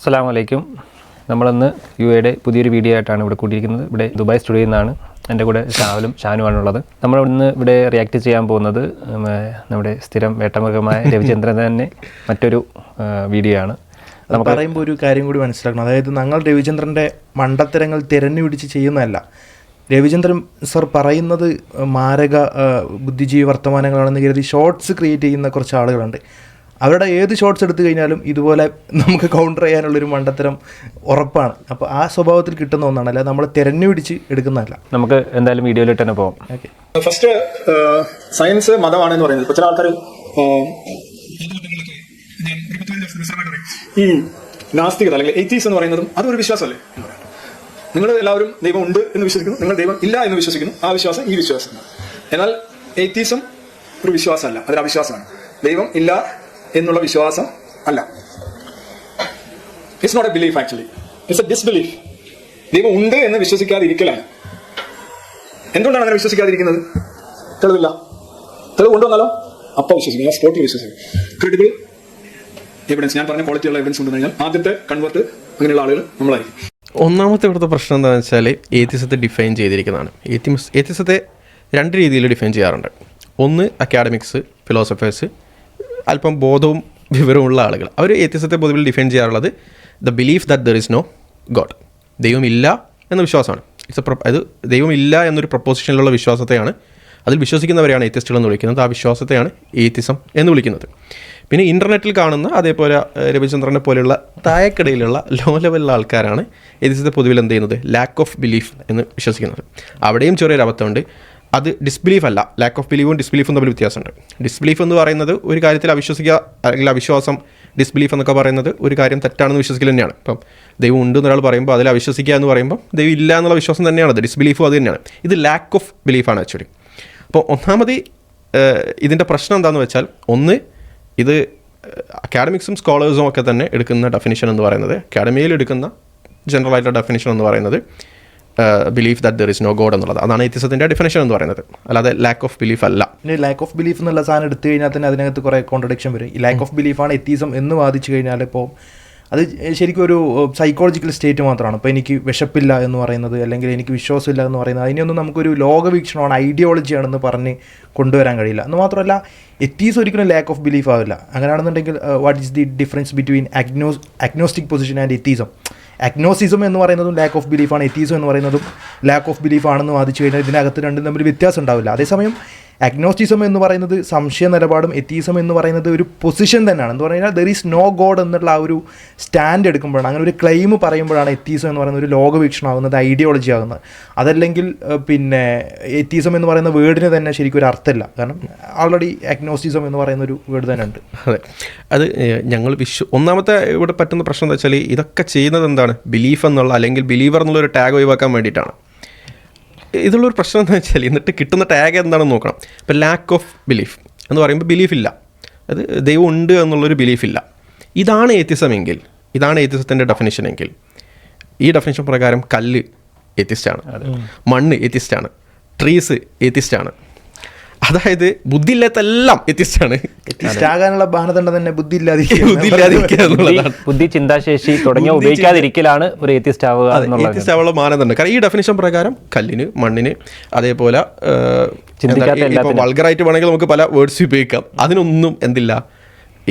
അസ്സലാമു അലൈക്കും. നമ്മളിന്ന് UAE പുതിയൊരു വീഡിയോ ആയിട്ടാണ് ഇവിടെ കൂട്ടിയിരിക്കുന്നത്. ഇവിടെ ദുബായ് സ്റ്റുഡിയോയിൽ നിന്നാണ്. എൻ്റെ കൂടെ ഷാനുവാണുള്ളത്. നമ്മൾ ഇന്ന് ഇവിടെ റിയാക്ട് ചെയ്യാൻ പോകുന്നത് നമ്മുടെ സ്ഥിരം വേട്ടമൃഗമായ രവിചന്ദ്രൻ തന്നെ മറ്റൊരു വീഡിയോ ആണ്. നമുക്ക് പറയുമ്പോൾ ഒരു കാര്യം കൂടി മനസ്സിലാക്കണം. അതായത് ഞങ്ങൾ രവിചന്ദ്രൻ്റെ മണ്ടത്തരങ്ങൾ തിരഞ്ഞു പിടിച്ച് ചെയ്യുന്നതല്ല. രവിചന്ദ്രൻ സർ പറയുന്നത് മാരക ബുദ്ധിജീവി വർത്തമാനങ്ങളാണെന്ന് കരുതി ഷോർട്സ് ക്രിയേറ്റ് ചെയ്യുന്ന കുറച്ച് ആളുകളുണ്ട്. അവരുടെ ഏത് ഷോർട്സ് എടുത്തു കഴിഞ്ഞാലും ഇതുപോലെ നമുക്ക് കൗണ്ടർ ചെയ്യാനുള്ളൊരു മണ്ടത്തരം ഉറപ്പാണ്. അപ്പോൾ ആ സ്വഭാവത്തിൽ കിട്ടുന്ന ഒന്നാണ്, അല്ല നമ്മൾ തിരഞ്ഞു പിടിച്ച് എടുക്കുന്നതല്ല. നമുക്ക് എന്തായാലും വീഡിയോയിലിട്ട് തന്നെ പോകാം. ഓക്കെ, ഫസ്റ്റ് സയൻസ് മതമാണെന്ന് പറയുന്നത്. ചില ആൾക്കാർ ഈ നാസ്തികത അല്ലെങ്കിൽ എയ്ത്തീസ് എന്ന് പറയുന്നതും അതൊരു വിശ്വാസമല്ലേ? നിങ്ങൾ എല്ലാവരും ദൈവം ഉണ്ട് എന്ന് വിശ്വസിക്കുന്നു, നിങ്ങൾ ദൈവം ഇല്ല എന്ന് വിശ്വസിക്കുന്നു. ആ വിശ്വാസം ഈ വിശ്വാസം. എന്നാൽ എയ്ത്തീസും ഒരു വിശ്വാസമല്ല, അതൊരു അവിശ്വാസമാണ്. ദൈവം ഇല്ല എന്നുള്ള വിശ്വാസം അല്ല. It's not a belief, actually it's a disbelief. ദൈവം ഉണ്ട് എന്ന് വിശ്വസിക്കാതിരിക്കലാണ്. എന്തുകൊണ്ടാണ് അങ്ങനെ വിശ്വസിക്കാതിരിക്കുന്നത്? തെളിവില്ല. തെളിവ് കൊണ്ടുവന്നാലോ അപ്പോൾ വിശ്വസിക്കും, ആ സ്പോട്ടിൽ വിശ്വസിക്കും. ക്രെഡിബിൾ എവിഡൻസ്, ഞാൻ പറഞ്ഞ ക്വാളിറ്റിയുള്ള എവിഡൻസ് കൊണ്ടു കഴിഞ്ഞാൽ ആദ്യത്തെ കൺവേർട്ട് അങ്ങനെയുള്ള ആളുകൾ നമ്മളായിരിക്കും. ഒന്നാമത്തെ ഇവിടുത്തെ പ്രശ്നം എന്താണെന്ന് വെച്ചാൽ ഏത്തിസത്തെ ഡിഫൈൻ ചെയ്തിരിക്കുന്നതാണ്. ഏത്തിസത്തെ രണ്ട് രീതിയിൽ ഡിഫൈൻ ചെയ്യാറുണ്ട്. ഒന്ന് അക്കാഡമിക്സ്, ഫിലോസഫേഴ്സ്, അല്പം ബോധവും വിവരമുള്ള ആളുകൾ. അവർ ഏത്തിസത്തെ പൊതുവിൽ ഡിഫൈൻ ചെയ്യാറുള്ളത് the belief that there is no god. ദൈവമില്ല എന്ന വിശ്വാസമാണ്. അത് ദൈവമില്ല എന്നൊരു പ്രപ്പോസിഷനിലുള്ള വിശ്വാസത്തെയാണ്, അതിൽ വിശ്വസിക്കുന്നവരെയാണ് ഏത്തിസ്റ്റുകൾ എന്ന് വിളിക്കുന്നത്. ആ വിശ്വാസത്തെയാണ് ഏത്തിസം എന്ന് വിളിക്കുന്നത്. പിന്നെ ഇൻ്റർനെറ്റിൽ കാണുന്ന അതേപോലെ രവിചന്ദ്രനെ പോലെയുള്ള താഴെക്കിടയിലുള്ള ലോ ലെവലിലുള്ള ആൾക്കാരാണ് ഏത്തിസത്തെ പൊതുവിൽ എന്ത് ചെയ്യുന്നത്, ലാക്ക് ഓഫ് ബിലീഫ് എന്ന് വിശ്വസിക്കുന്നത്. അവിടെയും ചെറിയൊരു അബദ്ധമുണ്ട്. അത് ഡിസ്ബിലീഫ് അല്ല. ലാക്ക് ഓഫ് ബിലീഫും ഡിസ്ബിലീഫും തമ്മിൽ വ്യത്യാസമുണ്ട്. ഡിസ്ബിലീഫ് എന്ന് പറയുന്നത് ഒരു കാര്യത്തിൽ അവിശ്വസിക്കുക അല്ലെങ്കിൽ അവിശ്വാസം. ഡിസ്ബിലീഫ് എന്നൊക്കെ പറയുന്നത് ഒരു കാര്യം തെറ്റാണെന്ന് വിശ്വസിക്കൽ തന്നെയാണ്. ഇപ്പം ദൈവം ഉണ്ട് എന്നൊരാൾ പറയുമ്പോൾ അതിൽ അവിശ്വസിക്കുക എന്ന് പറയുമ്പോൾ ദൈവം ഇല്ല എന്നുള്ള വിശ്വാസം തന്നെയാണ്. ഡിസ്ബിലീഫും അത് തന്നെയാണ്. ഇത് ലാക്ക് ഓഫ് ബിലീഫാണ് ആക്ച്വലി. അപ്പോൾ ഒന്നാമത് ഇതിൻ്റെ പ്രശ്നം എന്താണെന്ന് വെച്ചാൽ, ഒന്ന് ഇത് അക്കാഡമിക്സും സ്കോളേഴ്സും ഒക്കെ തന്നെ എടുക്കുന്ന ഡെഫിനിഷൻ എന്ന് പറയുന്നത്, അക്കാഡമിയിൽ എടുക്കുന്ന ജനറൽ ആയിട്ടുള്ള ഡെഫിനിഷൻ എന്ന് പറയുന്നത് belief that there is no god എന്നുള്ളത്. അതാണ് ഏത്തിസത്തിൻ്റെ ഡെഫിനേഷൻ എന്ന് പറയുന്നത്, അല്ലാതെ ലാക്ക് ഓഫ് ബിലീഫ് അല്ല. പിന്നെ ലാക്ക് ഓഫ് ബിലീഫ് എന്നുള്ള സാധനം എടുത്തു കഴിഞ്ഞാൽ തന്നെ അതിനകത്ത് കുറേ കോൺട്രഡിക്ഷൻ വരും. ഈ ലാക്ക് ഓഫ് ബിലീഫാണ് എത്തീസം എന്ന് വാദിച്ചു കഴിഞ്ഞാൽ ഇപ്പോൾ അത് ശരിക്കും ഒരു സൈക്കോളജിക്കൽ സ്റ്റേറ്റ് മാത്രമാണ്. ഇപ്പോൾ എനിക്ക് വിശപ്പില്ല എന്ന് പറയുന്നത്, അല്ലെങ്കിൽ എനിക്ക് വിശ്വാസമില്ല എന്ന് പറയുന്നത്, അതിനൊന്നും നമുക്കൊരു ലോകവീക്ഷണമാണ്, ഐഡിയോളജിയാണെന്ന് പറഞ്ഞ് കൊണ്ടുവരാൻ കഴിയില്ല. എന്ന് മാത്രമല്ല എത്തീസ് ഒരിക്കലും ലാക്ക് ഓഫ് ബിലീഫ് ആവില്ല. അങ്ങനെയാണെന്നുണ്ടെങ്കിൽ what is the difference between agnostic position and atheism? Agnosticism എന്ന് പറയുന്നതും ലാക്ക് ഓഫ് ബിലീഫാണ്, എത്തീസം എന്ന് പറയുന്നതും ലാക്ക് ഓഫ് ബിലീഫാണെന്ന് വാദിച്ചു കഴിഞ്ഞാൽ ഇതിനകത്ത് രണ്ടും തമ്മിൽ വ്യത്യാസം ഉണ്ടാവില്ല. അതേസമയം അഗ്നോസ്റ്റിസം എന്ന് പറയുന്നത് സംശയ നിലപാടും, എത്തീസം എന്ന് പറയുന്നത് ഒരു പൊസിഷൻ തന്നെയാണ്. എന്ന് പറഞ്ഞു കഴിഞ്ഞാൽ ദർ ഈസ് നോ ഗോഡ് എന്നുള്ള ആ ഒരു സ്റ്റാൻഡ് എടുക്കുമ്പോഴാണ്, അങ്ങനെ ഒരു ക്ലെയിം പറയുമ്പോഴാണ് എത്തീസം എന്ന് പറയുന്ന ഒരു ലോകവീക്ഷണം ആകുന്നത്, ഐഡിയോളജി ആകുന്നത്. അതല്ലെങ്കിൽ പിന്നെ എത്തീസം എന്ന് പറയുന്ന വേർഡിന് തന്നെ ശരിക്കും ഒരു അർത്ഥമില്ല. കാരണം ഓൾറെഡി അഗ്നോസ്റ്റിസം എന്ന് പറയുന്ന ഒരു വേർഡ് തന്നെ ഉണ്ട്. അതെ, അത് ഞങ്ങൾ ഒന്നാമത്തെ ഇവിടെ പറ്റുന്ന പ്രശ്നം എന്താ വെച്ചാൽ, ഇതൊക്കെ ചെയ്യുന്നത് എന്താണ്, ബിലീഫ് എന്നുള്ള അല്ലെങ്കിൽ ബിലീവർ എന്നുള്ളൊരു ടാഗ് ഒഴിവാക്കാൻ വേണ്ടിയിട്ടാണ്. ഇതുള്ളൊരു പ്രശ്നം എന്താ വെച്ചാൽ, എന്നിട്ട് കിട്ടുന്ന ടാഗ് എന്താണെന്ന് നോക്കണം. ഇപ്പോൾ ലാക്ക് ഓഫ് ബിലീഫ് എന്ന് പറയുമ്പോൾ ബിലീഫില്ല, അത് ദൈവം ഉണ്ട് എന്നുള്ളൊരു ബിലീഫില്ല. ഇതാണ് ഏത്തിസം എങ്കിൽ, ഇതാണ് ഏത്തിസത്തിൻ്റെ ഡെഫിനിഷൻ എങ്കിൽ, ഈ ഡെഫിനിഷൻ പ്രകാരം കല്ല് ഏത്തിസ്റ്റാണ്, മണ്ണ് ഏത്തിസ്റ്റാണ്, ട്രീസ് ഏത്തിസ്റ്റാണ്. അതായത് ബുദ്ധിയില്ലാത്തെല്ലാം എത്തിസ്റ്റാണ്. എത്തിസ്റ്റാകാനുള്ള മാനദണ്ഡം തന്നെ ബുദ്ധി ചിന്താശേഷി തുടങ്ങിയ ഉപയോഗിക്കാതിരിക്കലാണ് ഒരു എത്തിസ്റ്റ് ആവുക മാനദണ്ഡം. കാരണം ഈ ഡെഫിനിഷൻ പ്രകാരം കല്ലിന്, മണ്ണിന്, അതേപോലെ വൾഗറായിട്ട് വേണമെങ്കിൽ നമുക്ക് പല വേർഡ്സ് ഉപയോഗിക്കാം. അതിനൊന്നും എന്തില്ല,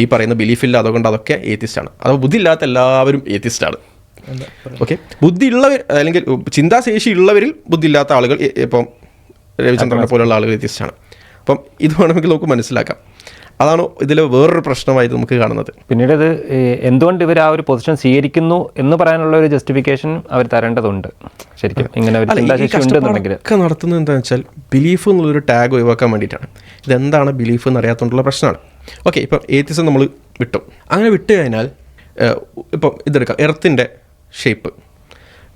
ഈ പറയുന്ന ബിലീഫില്ല. അതുകൊണ്ട് അതൊക്കെ ഏത്തിസ്റ്റാണ്. അപ്പോൾ ബുദ്ധി ഇല്ലാത്ത എല്ലാവരും ഏത്തിസ്റ്റാണ്. ഓക്കെ, ബുദ്ധി ഉള്ളവർ അല്ലെങ്കിൽ ചിന്താശേഷി ഉള്ളവരിൽ ബുദ്ധി ഇല്ലാത്ത ആളുകൾ, ഇപ്പം രവിചന്ദ്രനെ പോലുള്ള ആളുകൾ ഏത്തിസ്റ്റാണ്. അപ്പം ഇത് വേണമെങ്കിൽ നമുക്ക് മനസ്സിലാക്കാം. അതാണ് ഇതിൽ വേറൊരു പ്രശ്നമായിട്ട് നമുക്ക് കാണുന്നത്. പിന്നീട് ഇത് എന്തുകൊണ്ട് ഇവർ ആ ഒരു പൊസിഷൻ സ്വീകരിക്കുന്നു എന്ന് പറയാനുള്ള ഒരു ജസ്റ്റിഫിക്കേഷൻ അവർ തരേണ്ടതുണ്ട്. ശരിക്കും ഇങ്ങനെ ഒരു ചിന്താശേഷി ഉണ്ടെന്നുണ്ടെങ്കിൽ ഒക്കെ നടത്തുന്നത് എന്താണെന്ന് വെച്ചാൽ ബിലീഫ് എന്നുള്ളൊരു ടാഗ് ഒഴിവാക്കാൻ വേണ്ടിയിട്ടാണ്. ഇതെന്താണ് ബിലീഫ് എന്ന് അറിയാത്തതുകൊണ്ടുള്ള പ്രശ്നമാണ്. ഓക്കെ, ഇപ്പം ഏത്തിസം നമ്മൾ വിട്ടു. അങ്ങനെ വിട്ട് കഴിഞ്ഞാൽ ഇപ്പം ഇതെടുക്കാം, എർത്തിൻ്റെ ഷേപ്പ്.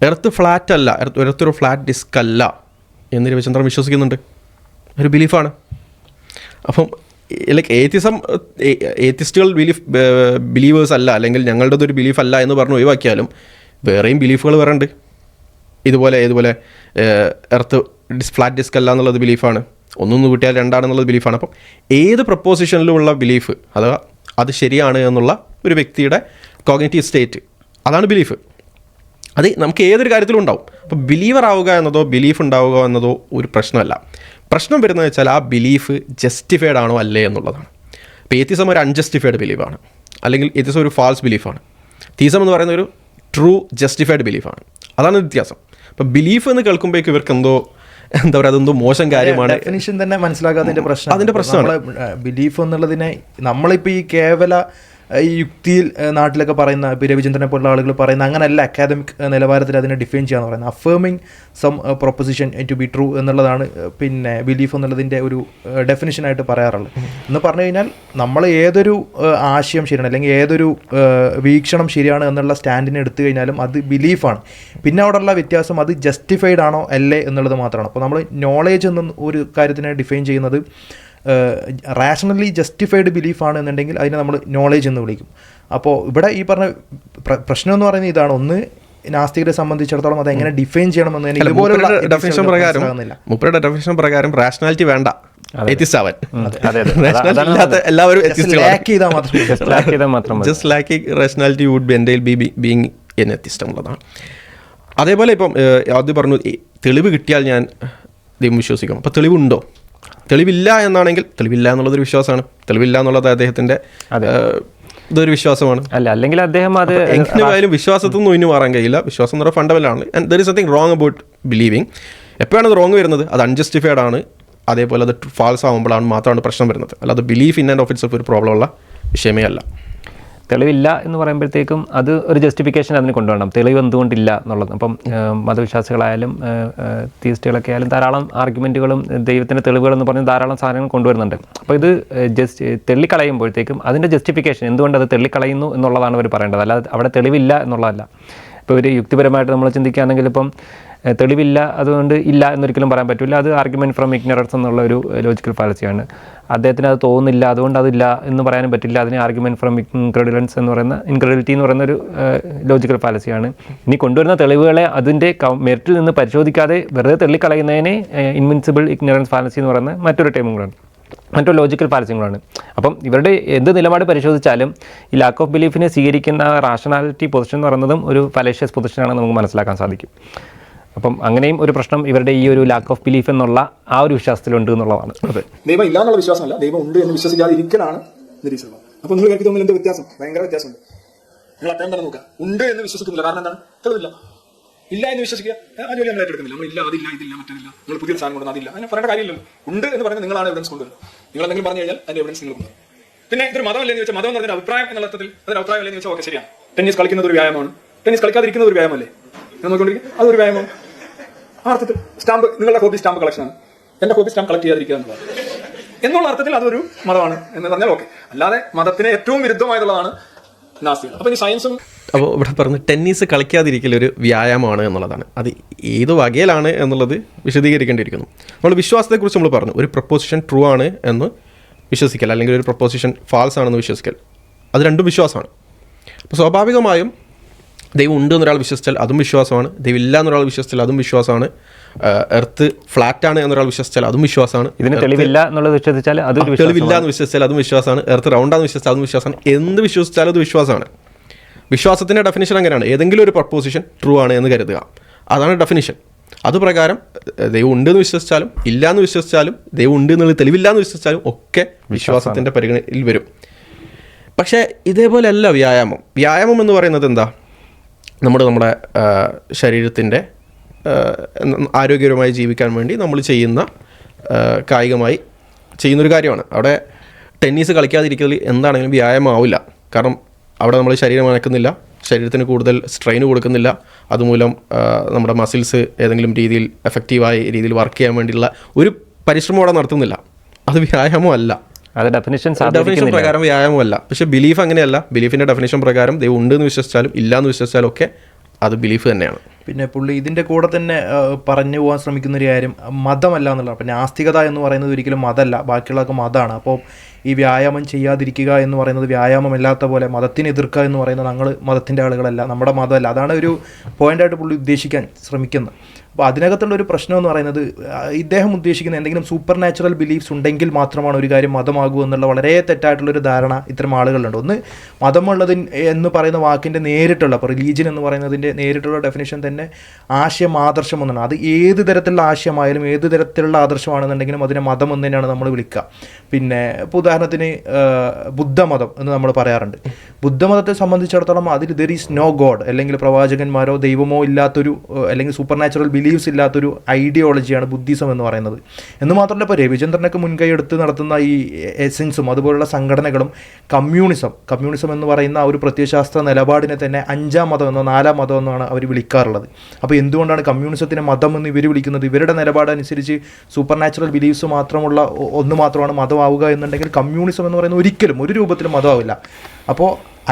എർത്ത് ഫ്ലാറ്റ് അല്ല, എർത്തൊരു ഫ്ലാറ്റ് ഡിസ്ക് അല്ല എന്ന് രവിചന്ദ്രൻ വിശ്വസിക്കുന്നുണ്ട്. ഒരു ബിലീഫാണ്. അപ്പം ലൈക്ക് ഏത്തിസ്റ്റുകൾ ബിലീവേഴ്സ് അല്ല, അല്ലെങ്കിൽ ഞങ്ങളുടെ ഒരു ബിലീഫ് അല്ല എന്ന് പറഞ്ഞ് ഒഴിവാക്കിയാലും വേറെയും ബിലീഫുകൾ വേറെ ഉണ്ട്. ഇതുപോലെ എർത്ത് ഫ്ലാറ്റ് ഡിസ്ക് അല്ല എന്നുള്ളത് ബിലീഫാണ്. ഒന്നൊന്ന് കൂട്ടിയാൽ രണ്ടാണെന്നുള്ളത് ബിലീഫാണ്. അപ്പം ഏത് പ്രപ്പോസിഷനിലുമുള്ള ബിലീഫ് അത് ശരിയാണ് എന്നുള്ള ഒരു വ്യക്തിയുടെ കോഗ്നിറ്റീവ് സ്റ്റേറ്റ്, അതാണ് ബിലീഫ്. അത് നമുക്ക് ഏതൊരു കാര്യത്തിലും ഉണ്ടാവും. അപ്പോൾ ബിലീവർ ആവുക എന്നതോ ബിലീഫ് ഉണ്ടാവുക എന്നതോ ഒരു പ്രശ്നമല്ല. പ്രശ്നം വരുന്നത് വെച്ചാൽ ആ ബിലീഫ് ജസ്റ്റിഫൈഡ് ആണോ അല്ലേ എന്നുള്ളതാണ്. ഇപ്പോൾ ഏത്തിസം ഒരു അൺജസ്റ്റിഫൈഡ് ബിലീഫാണ്, അല്ലെങ്കിൽ ഏത്തിസം ഒരു ഫാൾസ് ബിലീഫാണ്. തീസം എന്ന് പറയുന്ന ഒരു ട്രൂ ജസ്റ്റിഫൈഡ് ബിലീഫാണ്. അതാണ് വ്യത്യാസം. അപ്പോൾ ബിലീഫ് എന്ന് കേൾക്കുമ്പോഴേക്കും ഇവർക്ക് എന്താ പറയുക, അതെന്തോ മോശം കാര്യമാണ്. ഡെഫിനിഷൻ തന്നെ മനസ്സിലാക്കാത്തതിന്റെ പ്രശ്നം, അതിൻ്റെ പ്രശ്നമാണ്. ബിലീഫ് എന്നുള്ളതിനെ നമ്മളിപ്പോൾ ഈ കേവല ഈ യുക്തിയിൽ നാട്ടിലൊക്കെ പറയുന്ന ഇപ്പോൾ രവിചന്ദ്രനെ പോലുള്ള ആളുകൾ പറയുന്ന അങ്ങനെയല്ല അക്കാദമിക് നിലവാരത്തിൽ അതിനെ ഡിഫൈൻ ചെയ്യാന്ന് പറയുന്നത്. Affirming some proposition to be true എന്നുള്ളതാണ് പിന്നെ ബിലീഫ് എന്നുള്ളതിൻ്റെ ഒരു ഡെഫിനിഷനായിട്ട് പറയാറുള്ളത്. എന്ന് പറഞ്ഞു കഴിഞ്ഞാൽ നമ്മൾ ഏതൊരു ആശയം ശരിയാണ് അല്ലെങ്കിൽ ഏതൊരു വീക്ഷണം ശരിയാണ് എന്നുള്ള സ്റ്റാൻഡിനെ എടുത്തു കഴിഞ്ഞാലും അത് ബിലീഫാണ്. പിന്നെ അവിടെയുള്ള വ്യത്യാസം അത് ജസ്റ്റിഫൈഡ് ആണോ അല്ലേ എന്നുള്ളത് മാത്രമാണ്. അപ്പോൾ നമ്മൾ നോളേജ് എന്ന ഒരു കാര്യത്തിനെ ഡിഫൈൻ ചെയ്യുന്നത് റാഷണലി ജസ്റ്റിഫൈഡ് ബിലീഫാണ് എന്നുണ്ടെങ്കിൽ അതിനെ നമ്മൾ നോളേജ് എന്ന് വിളിക്കും. അപ്പോൾ ഇവിടെ ഈ പറഞ്ഞ പ്രശ്നം എന്ന് പറയുന്നത് ഇതാണ്. ഒന്ന്, നാസ്തികരെ സംബന്ധിച്ചിടത്തോളം അത് എങ്ങനെ ഡിഫൈൻ ചെയ്യണമെന്ന് എനിക്ക് ഇതുപോലുള്ള ഡെഫിനിഷൻ പ്രകാരം റാഷണാലിറ്റി വേണ്ട, എല്ലാവരും just lacking rationality would be entail be being an atheist എന്നുള്ളതാണ്. അതേപോലെ ഇപ്പം ആദ്യം പറഞ്ഞു തെളിവ് കിട്ടിയാൽ ഞാൻ ദൈവം വിശ്വസിക്കണം. അപ്പോൾ തെളിവുണ്ടോ? തെളിവില്ല എന്നാണെങ്കിൽ തെളിവില്ല എന്നുള്ളതൊരു വിശ്വാസമാണ്. തെളിവില്ല എന്നുള്ളത് അദ്ദേഹത്തിൻ്റെ ഇതൊരു വിശ്വാസമാണ്. അല്ലെങ്കിൽ അദ്ദേഹം അത് എങ്ങനെയായാലും വിശ്വാസത്തിൽ നിന്ന് ഒഴിഞ്ഞു മാറാൻ കഴിയില്ല. വിശ്വാസം എന്ന് പറയുന്നത് ഫണ്ടമെൻ്റലാണ്. And there is something wrong about believing. എപ്പോഴാണ് അത് റോങ് വരുന്നത്? അത് അൺജസ്റ്റിഫൈഡ് ആണ്, അതേപോലെ അത് ഫാൾസ് ആകുമ്പോഴാണ് മാത്രമാണ് പ്രശ്നം വരുന്നത്. അല്ലാതെ belief in and of itself ഒരു പ്രോബ്ലം ഉള്ള വിഷയമേ അല്ല. തെളിവില്ല എന്ന് പറയുമ്പോഴത്തേക്കും അത് ഒരു ജസ്റ്റിഫിക്കേഷൻ അതിന് കൊണ്ടുവരണം, തെളിവ് എന്തുകൊണ്ടില്ല എന്നുള്ളത്. അപ്പം മതവിശ്വാസികളായാലും തീയിസ്റ്റുകളൊക്കെ ആയാലും ധാരാളം ആർഗ്യുമെൻറ്റുകളും ദൈവത്തിൻ്റെ തെളിവുകളെന്ന് പറഞ്ഞ് ധാരാളം സാധനങ്ങൾ കൊണ്ടുവരുന്നുണ്ട്. അപ്പോൾ ഇത് തെള്ളിക്കളയുമ്പോഴത്തേക്കും അതിൻ്റെ ജസ്റ്റിഫിക്കേഷൻ എന്തുകൊണ്ട് അത് തെള്ളിക്കളയുന്നു എന്നുള്ളതാണ് അവർ പറയേണ്ടത്, അല്ലാതെ അവിടെ തെളിവില്ല എന്നുള്ളതല്ല. ഇപ്പോൾ ഒരു യുക്തിപരമായിട്ട് നമ്മൾ ചിന്തിക്കുകയാണെങ്കിൽ ഇപ്പം തെളിവില്ല അതുകൊണ്ട് ഇല്ല എന്നൊരിക്കലും പറയാൻ പറ്റില്ല. അത് ആർഗ്യുമെൻറ്റ് ഫ്രം ഇഗ്നറൻസ് എന്നുള്ള ഒരു ലോജിക്കൽ ഫാലസിയാണ്. അദ്ദേഹത്തിന് അത് തോന്നുന്നില്ല അതുകൊണ്ട് അതില്ല എന്ന് പറയാനും പറ്റില്ല. അതിന് ആർഗ്യുമെൻറ്റ് ഫ്രം ഇൻക്രെഡിലൻസ് എന്ന് പറയുന്ന ഇൻക്രെഡിലിറ്റി എന്ന് പറയുന്ന ഒരു ലോജിക്കൽ ഫാലസിയാണ്. ഇനി കൊണ്ടുവരുന്ന തെളിവുകളെ അതിൻ്റെ മെറിറ്റിൽ നിന്ന് പരിശോധിക്കാതെ വെറുതെ തള്ളിക്കളയുന്നതിനെ ഇൻവിൻസിബിൾ ഇഗ്നറൻസ് ഫാലസി എന്ന് പറയുന്ന മറ്റൊരു ടൈമും കൂടാണ്, മറ്റൊരു ലോജിക്കൽ ഫാലസികളാണ്. അപ്പം ഇവരുടെ എന്ത് നിലപാട് പരിശോധിച്ചാലും ഈ ലാക്ക് ഓഫ് ബിലീഫിനെ സ്വീകരിക്കുന്ന റാഷണാലിറ്റി പൊസിഷൻ എന്ന് പറയുന്നതും ഒരു ഫലേഷ്യസ് പൊസിഷനാണെന്ന് നമുക്ക് മനസ്സിലാക്കാൻ സാധിക്കും. അപ്പം അങ്ങനെയും ഒരു പ്രശ്നം ഇവരുടെ ഈ ഒരു ലാക്ക് ഓഫ് ബിലീഫ് എന്നുള്ള ആ ഒരു വിശ്വാസത്തിലുണ്ട് എന്നുള്ളതാണ്. അതെ, ദൈവം ഇല്ല എന്നുള്ള വിശ്വാസമല്ല, ദൈവം ഉണ്ട് എന്ന് വിശ്വസിക്കാതിരിക്കലാണ് നിരീശ്വരം. അപ്പോൾ നിങ്ങൾ കേൾക്കുന്ന എന്ത് വ്യത്യാസം? ഭയങ്കര വ്യത്യാസമുണ്ട്. നിങ്ങൾ അത്തരം തന്നെ നോക്കുക. ഉണ്ട് എന്ന് വിശ്വസിക്കുന്നില്ല, കാരണം എന്താണ്? തെളിവില്ല. ഇല്ല എന്ന് വിശ്വസിക്കുക, ആ ജോലി നമ്മൾ ഏറ്റെടുക്കുന്നില്ല. നമ്മൾ ഇല്ല, അതില്ല, ഇതില്ല, മറ്റതില്ല, നിങ്ങൾ പുതിയൊരു സാധനം കൊണ്ടുവന്ന് അതില്ല, അങ്ങനെ പറയേണ്ട കാര്യമില്ലല്ലോ. ഉണ്ട് എന്ന് പറയുന്നത് നിങ്ങളാണ് എവിഡൻസ് കൊണ്ടുവരുന്നത്. നിങ്ങൾ എന്തെങ്കിലും പറഞ്ഞു കഴിഞ്ഞാൽ അതിന്റെ എവിഡൻസ് നിങ്ങൾ കൊണ്ടുവരും. പിന്നെ ഇതൊരു മതമല്ലെന്ന് വെച്ചാൽ മതം എന്ന് പറഞ്ഞ അഭിപ്രായം എന്നുള്ള അർത്ഥത്തിൽ അതൊരു അഭിപ്രായം അല്ലെന്ന് വെച്ചാൽ ഓക്കെ ശരിയാണ്. ടെന്നീസ് കളിക്കുന്നത് ഒരു വ്യായാമമാണ്, ടെന്നീസ് കളിക്കാതിരിക്കുന്നത് ഒരു വ്യായാമല്ലേ എന്ന് നോക്കിക്കൊണ്ടിരിക്കുക, അതൊരു വ്യായാമമാണ്. ആ അർത്ഥത്തിൽ സ്റ്റാമ്പ്, നിങ്ങളുടെ ഹോബി സ്റ്റാമ്പ് കളക്ഷനാണ്, എന്റെ ഹോബി സ്റ്റാമ്പ് കളക്ട് ചെയ്യാതിരിക്കുക എന്നുള്ളത് എന്നുള്ള അർത്ഥത്തിൽ അതൊരു മതമാണ് എന്ന് പറഞ്ഞാൽ ഓക്കെ. അല്ലാതെ മതത്തിന് ഏറ്റവും വിരുദ്ധമായിട്ടുള്ളതാണ് നാസ്തികൾ. അപ്പോൾ ഈ സയൻസും അപ്പോൾ ഇവിടെ പറഞ്ഞ് ടെന്നീസ് കളിക്കാതിരിക്കലൊരു വ്യായാമമാണ് എന്നുള്ളതാണ്. അത് ഏത് വകയിലാണ് എന്നുള്ളത് വിശദീകരിക്കേണ്ടിയിരിക്കുന്നു. നമ്മൾ വിശ്വാസത്തെക്കുറിച്ച് നമ്മൾ പറഞ്ഞു, ഒരു പ്രപ്പോസിഷൻ ട്രൂ ആണ് എന്ന് വിശ്വസിക്കൽ അല്ലെങ്കിൽ ഒരു പ്രപ്പോസിഷൻ ഫാൾസ് ആണെന്ന് വിശ്വസിക്കൽ, അത് രണ്ടും വിശ്വാസമാണ്. അപ്പോൾ സ്വാഭാവികമായും ദൈവം ഉണ്ട് എന്നൊരാൾ വിശ്വസിച്ചാൽ അതും വിശ്വാസമാണ്, ദൈവം ഇല്ല എന്നൊരാൾ വിശ്വസിച്ചാൽ അതും വിശ്വാസമാണ്, എർത്ത് ഫ്ലാറ്റാണ് എന്നൊരാൾ വിശ്വസിച്ചാൽ അതും വിശ്വാസമാണ്, ഇതിന് തെളിവില്ല എന്നുള്ളത് വിശ്വസിച്ചാൽ അത് തെളിവില്ല എന്ന് വിശ്വസിച്ചാൽ അതും വിശ്വാസമാണ്, എർത്ത് റൗണ്ടാന്ന് വിശ്വസിച്ചാൽ അതും വിശ്വാസമാണ്, എന്ത് വിശ്വസിച്ചാലും അത് വിശ്വാസമാണ്. വിശ്വാസത്തിൻ്റെ ഡെഫിനിഷൻ അങ്ങനെയാണ്, ഏതെങ്കിലും ഒരു പ്രപ്പോസിഷൻ ട്രൂ ആണ് എന്ന് കരുതുക, അതാണ് ഡെഫിനിഷൻ. അതുപ്രകാരം ദൈവം ഉണ്ടെന്ന് വിശ്വസിച്ചാലും ഇല്ല എന്ന് വിശ്വസിച്ചാലും ദൈവം ഉണ്ട് എന്നുള്ളത് തെളിവില്ല എന്ന് വിശ്വസിച്ചാലും ഒക്കെ വിശ്വാസത്തിൻ്റെ പരിഗണനയിൽ വരും. പക്ഷേ ഇതേപോലെയല്ല വ്യായാമം. വ്യായാമം എന്ന് പറയുന്നത് എന്താ? നമ്മുടെ ശരീരത്തിൻ്റെ ആരോഗ്യകരമായി ജീവിക്കാൻ വേണ്ടി നമ്മൾ ചെയ്യുന്ന കായികമായി ചെയ്യുന്നൊരു കാര്യമാണ്. അവിടെ ടെന്നീസ് കളിക്കാതിരിക്കൽ എന്താണെങ്കിലും വ്യായാമം ആവില്ല. കാരണം അവിടെ നമ്മൾ ശരീരം അനക്കുന്നില്ല, ശരീരത്തിന് കൂടുതൽ സ്ട്രെയിൻ കൊടുക്കുന്നില്ല, അതുമൂലം നമ്മുടെ മസിൽസ് ഏതെങ്കിലും രീതിയിൽ എഫക്റ്റീവായ രീതിയിൽ വർക്ക് ചെയ്യാൻ വേണ്ടിയുള്ള ഒരു പരിശ്രമം അവിടെ നടത്തുന്നില്ല. അത് വ്യായാമമല്ല, അത് ഡെഫിനിഷൻ പ്രകാരം വ്യായാമമല്ല. പക്ഷേ ബിലീഫ് അങ്ങനെയല്ല. ബിലീഫിൻ്റെ ഡെഫിനിഷൻ പ്രകാരം ദൈവം ഉണ്ട് എന്ന് വിശ്വസിച്ചാലും ഇല്ല എന്ന് വിശ്വസിച്ചാലും ഒക്കെ അത് ബിലീഫ് തന്നെയാണ്. പിന്നെ പുള്ളി ഇതിൻ്റെ കൂടെ തന്നെ പറഞ്ഞു പോകാൻ ശ്രമിക്കുന്നൊരു കാര്യം മതമല്ല എന്നുള്ളതാണ്. പിന്നെ നാസ്തികത എന്ന് പറയുന്നത് ഒരിക്കലും മതമല്ല, ബാക്കിയുള്ളതൊക്കെ മതമാണ്. അപ്പോൾ ഈ വ്യായാമം ചെയ്യാതിരിക്കുക എന്ന് പറയുന്നത് വ്യായാമമല്ലാത്ത പോലെ മതത്തിനെ എതിർക്കുക എന്ന് പറയുന്നത് ഞങ്ങൾ മതത്തിൻ്റെ ആളുകളല്ല, നമ്മുടെ മതമല്ല. അതാണ് ഒരു പോയിൻ്റായിട്ട് പുള്ളി ഉദ്ദേശിക്കാൻ ശ്രമിക്കുന്നത്. അപ്പോൾ അതിനകത്തുള്ള ഒരു പ്രശ്നം എന്ന് പറയുന്നത് ഇദ്ദേഹം ഉദ്ദേശിക്കുന്ന എന്തെങ്കിലും സൂപ്പർ നാച്ചുറൽ ബിലീഫ്സ് ഉണ്ടെങ്കിൽ മാത്രമാണ് ഒരു കാര്യം മതമാകൂ എന്നുള്ള വളരെ തെറ്റായിട്ടുള്ളൊരു ധാരണ ഇത്തരം ആളുകളുണ്ട്. ഒന്ന് മതമുള്ളത് എന്ന് പറയുന്ന വാക്കിൻ്റെ നേരിട്ടുള്ള, അപ്പോൾ റിലീജിയൻ എന്ന് പറയുന്നതിൻ്റെ നേരിട്ടുള്ള ഡെഫിനേഷൻ തന്നെ ആശയം, ആദർശം എന്നാണ്. അത് ഏത് തരത്തിലുള്ള ആശയമായാലും ഏത് തരത്തിലുള്ള ആദർശമാണെന്നുണ്ടെങ്കിലും അതിനെ മതം എന്ന് തന്നെയാണ് നമ്മൾ വിളിക്കുക. പിന്നെ ഇപ്പോൾ ഉദാഹരണത്തിന് ബുദ്ധമതം എന്ന് നമ്മൾ പറയാറുണ്ട്. ബുദ്ധമതത്തെ സംബന്ധിച്ചിടത്തോളം അതിൽ ദർ ഈസ് നോ ഗോഡ്, അല്ലെങ്കിൽ പ്രവാചകന്മാരോ ദൈവമോ ഇല്ലാത്തൊരു, അല്ലെങ്കിൽ സൂപ്പർ നാച്ചുറൽ ബിലീവ്സ് ഇല്ലാത്തൊരു ഐഡിയോളജിയാണ് ബുദ്ധിസം എന്ന് പറയുന്നത്. എന്ന് മാത്രമല്ല ഇപ്പോൾ രവിചന്ദ്രനൊക്കെ മുൻകൈ എടുത്ത് നടത്തുന്ന ഈ എസെൻസും അതുപോലുള്ള സംഘടനകളും കമ്മ്യൂണിസം എന്ന് പറയുന്ന ആ ഒരു പ്രത്യയശാസ്ത്ര നിലപാടിനെ തന്നെ 5ാം മതം എന്നോ 4ാം മതം എന്നാണ് അവർ വിളിക്കാറുള്ളത്. അപ്പോൾ എന്തുകൊണ്ടാണ് കമ്മ്യൂണിസത്തിനെ മതം എന്ന് ഇവർ വിളിക്കുന്നത്? ഇവരുടെ നിലപാടനുസരിച്ച് സൂപ്പർ നാച്ചുറൽ ബിലീവ്സ് മാത്രമുള്ള ഒന്ന് മാത്രമാണ് മതമാവുക എന്നുണ്ടെങ്കിൽ കമ്മ്യൂണിസം എന്ന് പറയുന്നത് ഒരിക്കലും ഒരു രൂപത്തിലും മതമാവില്ല. അപ്പോൾ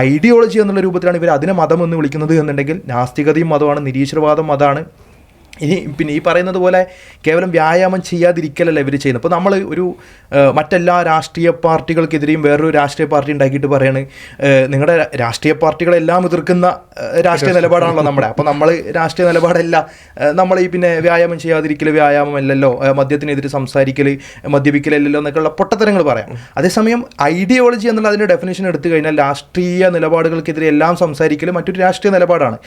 ഐഡിയോളജി എന്നുള്ള രൂപത്തിലാണ് ഇവർ അതിനെ മതം എന്ന് വിളിക്കുന്നത് എന്നുണ്ടെങ്കിൽ നാസ്തികതയും മതമാണ്, നിരീശ്വരവാദം മതമാണ്. പിന്നെ ഈ പറയുന്നത് പോലെ കേവലം വ്യായാമം ചെയ്യാതിരിക്കലല്ല ഇവർ ചെയ്യുന്നത്. ഇപ്പോൾ നമ്മൾ ഒരു മറ്റെല്ലാ രാഷ്ട്രീയ പാർട്ടികൾക്കെതിരെയും വേറൊരു രാഷ്ട്രീയ പാർട്ടി ഉണ്ടാക്കിയിട്ട് പറയാണ് നിങ്ങളുടെ രാഷ്ട്രീയ പാർട്ടികളെല്ലാം എതിർക്കുന്ന രാഷ്ട്രീയ നിലപാടാണല്ലോ നമ്മുടെ. അപ്പോൾ നമ്മൾ രാഷ്ട്രീയ നിലപാടല്ല, നമ്മൾ ഈ പിന്നെ വ്യായാമം ചെയ്യാതിരിക്കൽ വ്യായാമമല്ലല്ലോ, മദ്യത്തിനെതിരെ സംസാരിക്കൽ മദ്യപിക്കലല്ലോ എന്നൊക്കെയുള്ള പൊട്ടത്തരങ്ങൾ പറയാം. അതേസമയം ഐഡിയോളജി എന്നുള്ള അതിൻ്റെ ഡെഫിനേഷൻ എടുത്തു കഴിഞ്ഞാൽ രാഷ്ട്രീയ നിലപാടുകൾക്കെതിരെ എല്ലാം സംസാരിക്കൽ മറ്റൊരു രാഷ്ട്രീയ നിലപാടാണ്.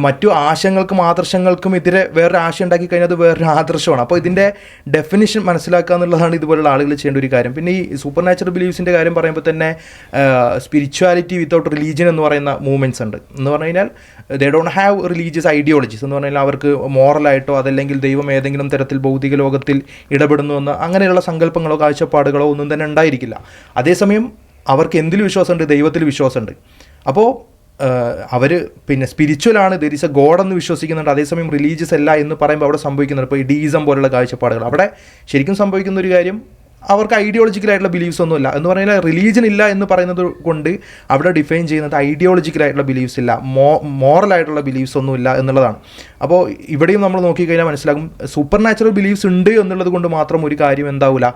മറ്റു ആശയങ്ങൾക്കും ആദർശങ്ങൾക്കും എതിരെ വേറെ ആശയം ഉണ്ടാക്കി കഴിഞ്ഞാൽ അത് വേറൊരു ആദർശമാണ്. അപ്പോൾ ഇതിൻ്റെ ഡെഫിനിഷൻ മനസ്സിലാക്കുക എന്നുള്ളതാണ് ഇതുപോലുള്ള ആളുകൾ ചെയ്യേണ്ട ഒരു കാര്യം. പിന്നെ ഈ സൂപ്പർ നാച്ചുറൽ ബിലീവ്സിൻ്റെ കാര്യം പറയുമ്പോൾ തന്നെ സ്പിരിച്വാലിറ്റി വിത്തൗട്ട് റിലീജിയൻ എന്ന് പറയുന്ന മൂവ്മെൻറ്റ്സ് ഉണ്ട്. എന്ന് പറഞ്ഞു കഴിഞ്ഞാൽ they don't have religious ideologies എന്ന് പറഞ്ഞാൽ അവർക്ക് മോറലായിട്ടോ അതല്ലെങ്കിൽ ദൈവം ഏതെങ്കിലും തരത്തിൽ ഭൗതിക ലോകത്തിൽ ഇടപെടുന്നു എന്ന് അങ്ങനെയുള്ള സങ്കല്പങ്ങളോ കാഴ്ചപ്പാടുകളോ ഒന്നും തന്നെ ഉണ്ടായിരിക്കില്ല. അതേസമയം അവർക്ക് എന്തിൽ വിശ്വാസമുണ്ട്? ദൈവത്തിൽ വിശ്വാസമുണ്ട്. അപ്പോൾ അവർ പിന്നെ സ്പിരിച്വലാണ്, ദർ ഈസ് എ ഗോഡ് എന്ന് വിശ്വസിക്കുന്നുണ്ട്. അതേസമയം റിലീജിയസ് അല്ല എന്ന് പറയുമ്പോൾ അവിടെ സംഭവിക്കുന്നുണ്ട് ഇപ്പോൾ ഈ ഡീസം പോലുള്ള കാഴ്ചപ്പാടുകൾ. അവിടെ ശരിക്കും സംഭവിക്കുന്ന ഒരു കാര്യം അവർക്ക് ഐഡിയോളജിക്കലായിട്ടുള്ള ബിലീവ്സ് ഒന്നുമില്ല എന്ന് പറഞ്ഞാൽ റിലീജിയൻ ഇല്ല എന്ന് പറയുന്നത് കൊണ്ട് അവിടെ ഡിഫൈൻ ചെയ്യുന്നത് ഐഡിയോളജിക്കലായിട്ടുള്ള ബിലീവ്സ് ഇല്ല, മോറലായിട്ടുള്ള ബിലീവ്സ് ഒന്നുമില്ല എന്നുള്ളതാണ്. അപ്പോൾ ഇവിടെയും നമ്മൾ നോക്കിക്കഴിഞ്ഞാൽ മനസ്സിലാകും സൂപ്പർ നാച്ചുറൽ ബിലീവ്സ് ഉണ്ട് എന്നുള്ളത് കൊണ്ട് മാത്രം ഒരു കാര്യം എന്താവില്ല,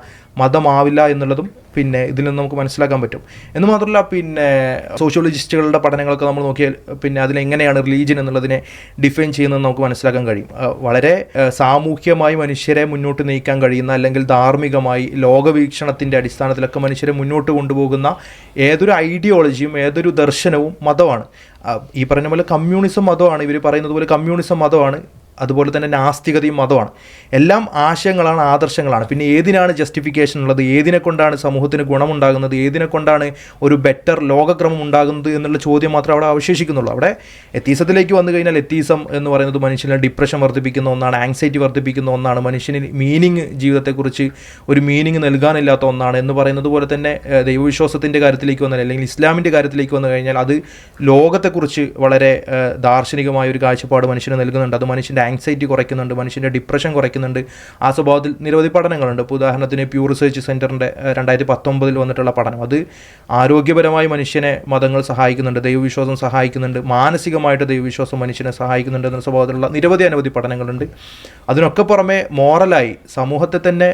മതമാവില്ല എന്നുള്ളതും പിന്നെ ഇതിൽ നിന്ന് നമുക്ക് മനസ്സിലാക്കാൻ പറ്റും. എന്ന് മാത്രമല്ല പിന്നെ സോഷ്യോളജിസ്റ്റുകളുടെ പഠനങ്ങളൊക്കെ നമ്മൾ നോക്കിയാൽ പിന്നെ അതിലെങ്ങനെയാണ് റിലീജിയൻ എന്നുള്ളതിനെ ഡിഫൈൻ ചെയ്യുന്നത് നമുക്ക് മനസ്സിലാക്കാൻ കഴിയും. വളരെ സാമൂഹ്യമായി മനുഷ്യരെ മുന്നോട്ട് നയിക്കാൻ കഴിയുന്ന അല്ലെങ്കിൽ ധാർമ്മികമായി ലോകവീക്ഷണത്തിൻ്റെ അടിസ്ഥാനത്തിലൊക്കെ മനുഷ്യരെ മുന്നോട്ട് കൊണ്ടുപോകുന്ന ഏതൊരു ഐഡിയോളജിയും ഏതൊരു ദർശനവും മതമാണ്. ഈ പറഞ്ഞ പോലെ കമ്മ്യൂണിസം മതമാണ്, ഇവർ പറയുന്നത് പോലെ കമ്മ്യൂണിസം മതമാണ്, അതുപോലെ തന്നെ നാസ്തികതയും മതമാണ്. എല്ലാം ആശയങ്ങളാണ്, ആദർശങ്ങളാണ്. പിന്നെ ഏതിനാണ് ജസ്റ്റിഫിക്കേഷൻ ഉള്ളത്, ഏതിനെ കൊണ്ടാണ് സമൂഹത്തിന് ഗുണമുണ്ടാകുന്നത്, ഏതിനെ കൊണ്ടാണ് ഒരു ബെറ്റർ ലോകക്രമം ഉണ്ടാകുന്നത് എന്നുള്ള ചോദ്യം മാത്രമേ അവിടെ അവശേഷിക്കുന്നുള്ളൂ. അവിടെ എത്തീസത്തിലേക്ക് വന്നു കഴിഞ്ഞാൽ എത്തീസം എന്ന് പറയുന്നത് മനുഷ്യനെ ഡിപ്രഷൻ വർദ്ധിപ്പിക്കുന്ന ഒന്നാണ്, ആങ്സൈറ്റി വർദ്ധിപ്പിക്കുന്ന ഒന്നാണ്, മനുഷ്യന് മീനിങ്, ജീവിതത്തെക്കുറിച്ച് ഒരു മീനിങ് നൽകാനില്ലാത്ത ഒന്നാണ് എന്ന് പറയുന്നത് പോലെ തന്നെ ദൈവവിശ്വാസത്തിൻ്റെ കാര്യത്തിലേക്ക് വന്നാൽ അല്ലെങ്കിൽ ഇസ്ലാമിൻ്റെ കാര്യത്തിലേക്ക് വന്നു കഴിഞ്ഞാൽ അത് ലോകത്തെക്കുറിച്ച് വളരെ ദാർശനികമായ ഒരു കാഴ്ചപ്പാട് മനുഷ്യന് നൽകുന്നുണ്ട്. അത് മനുഷ്യൻ്റെ ആങ്സൈറ്റി കുറയ്ക്കുന്നുണ്ട്, മനുഷ്യൻ്റെ ഡിപ്രഷൻ കുറയ്ക്കുന്നുണ്ട്. ആ സ്വഭാവത്തിൽ നിരവധി പഠനങ്ങളുണ്ട്. ഇപ്പോൾ ഉദാഹരണത്തിന് പ്യൂ റിസർച്ച് സെൻറ്ററിൻ്റെ 2019 വന്നിട്ടുള്ള പഠനം, അത് ആരോഗ്യപരമായി മനുഷ്യനെ മതങ്ങൾ സഹായിക്കുന്നുണ്ട്, ദൈവവിശ്വാസം സഹായിക്കുന്നുണ്ട്, മാനസികമായിട്ട് ദൈവവിശ്വാസം മനുഷ്യനെ സഹായിക്കുന്നുണ്ട് എന്ന സ്വഭാവത്തിലുള്ള അനവധി പഠനങ്ങളുണ്ട്. അതിനൊക്കെ പുറമെ മോറലായി സമൂഹത്തെ തന്നെ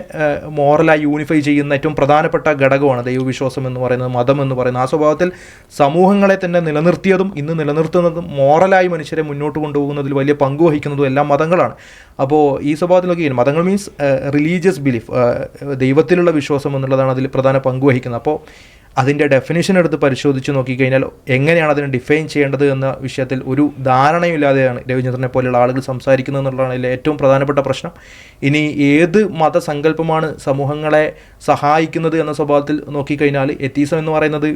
മോറലായി യൂണിഫൈ ചെയ്യുന്ന ഏറ്റവും പ്രധാനപ്പെട്ട ഘടകമാണ് ദൈവവിശ്വാസം എന്ന് പറയുന്നത്, മതം എന്ന് പറയുന്നത്. ആ സ്വഭാവത്തിൽ സമൂഹങ്ങളെ തന്നെ നിലനിർത്തിയതും ഇന്ന് നിലനിർത്തുന്നതും മോറലായി മനുഷ്യരെ മുന്നോട്ട് കൊണ്ടുപോകുന്നതിൽ വലിയ പങ്ക് വഹിക്കുന്നതും എല്ലാം മതങ്ങളാണ്. അപ്പോൾ ഈ സ്വഭാവത്തിലൊക്കെ മതങ്ങൾ മീൻസ് റിലീജിയസ് ബിലീഫ്, ദൈവത്തിലുള്ള വിശ്വാസം എന്നുള്ളതാണ് അതിൽ പ്രധാന പങ്ക് വഹിക്കുന്നത്. അപ്പോൾ അതിൻ്റെ ഡെഫിനേഷൻ എടുത്ത് പരിശോധിച്ച് നോക്കിക്കഴിഞ്ഞാൽ എങ്ങനെയാണ് അതിനെ ഡിഫൈൻ ചെയ്യേണ്ടത് എന്ന വിഷയത്തിൽ ഒരു ധാരണയില്ലാതെയാണ് രവിചന്ദ്രനെ പോലെയുള്ള ആളുകൾ സംസാരിക്കുന്നത് എന്നുള്ളതാണ് ഇതിലെ ഏറ്റവും പ്രധാനപ്പെട്ട പ്രശ്നം. ഇനി ഏത് മതസങ്കല്പമാണ് സമൂഹങ്ങളെ സഹായിക്കുന്നത് എന്ന സ്വഭാവത്തിൽ നോക്കിക്കഴിഞ്ഞാൽ എത്തീസം എന്ന് പറയുന്നത്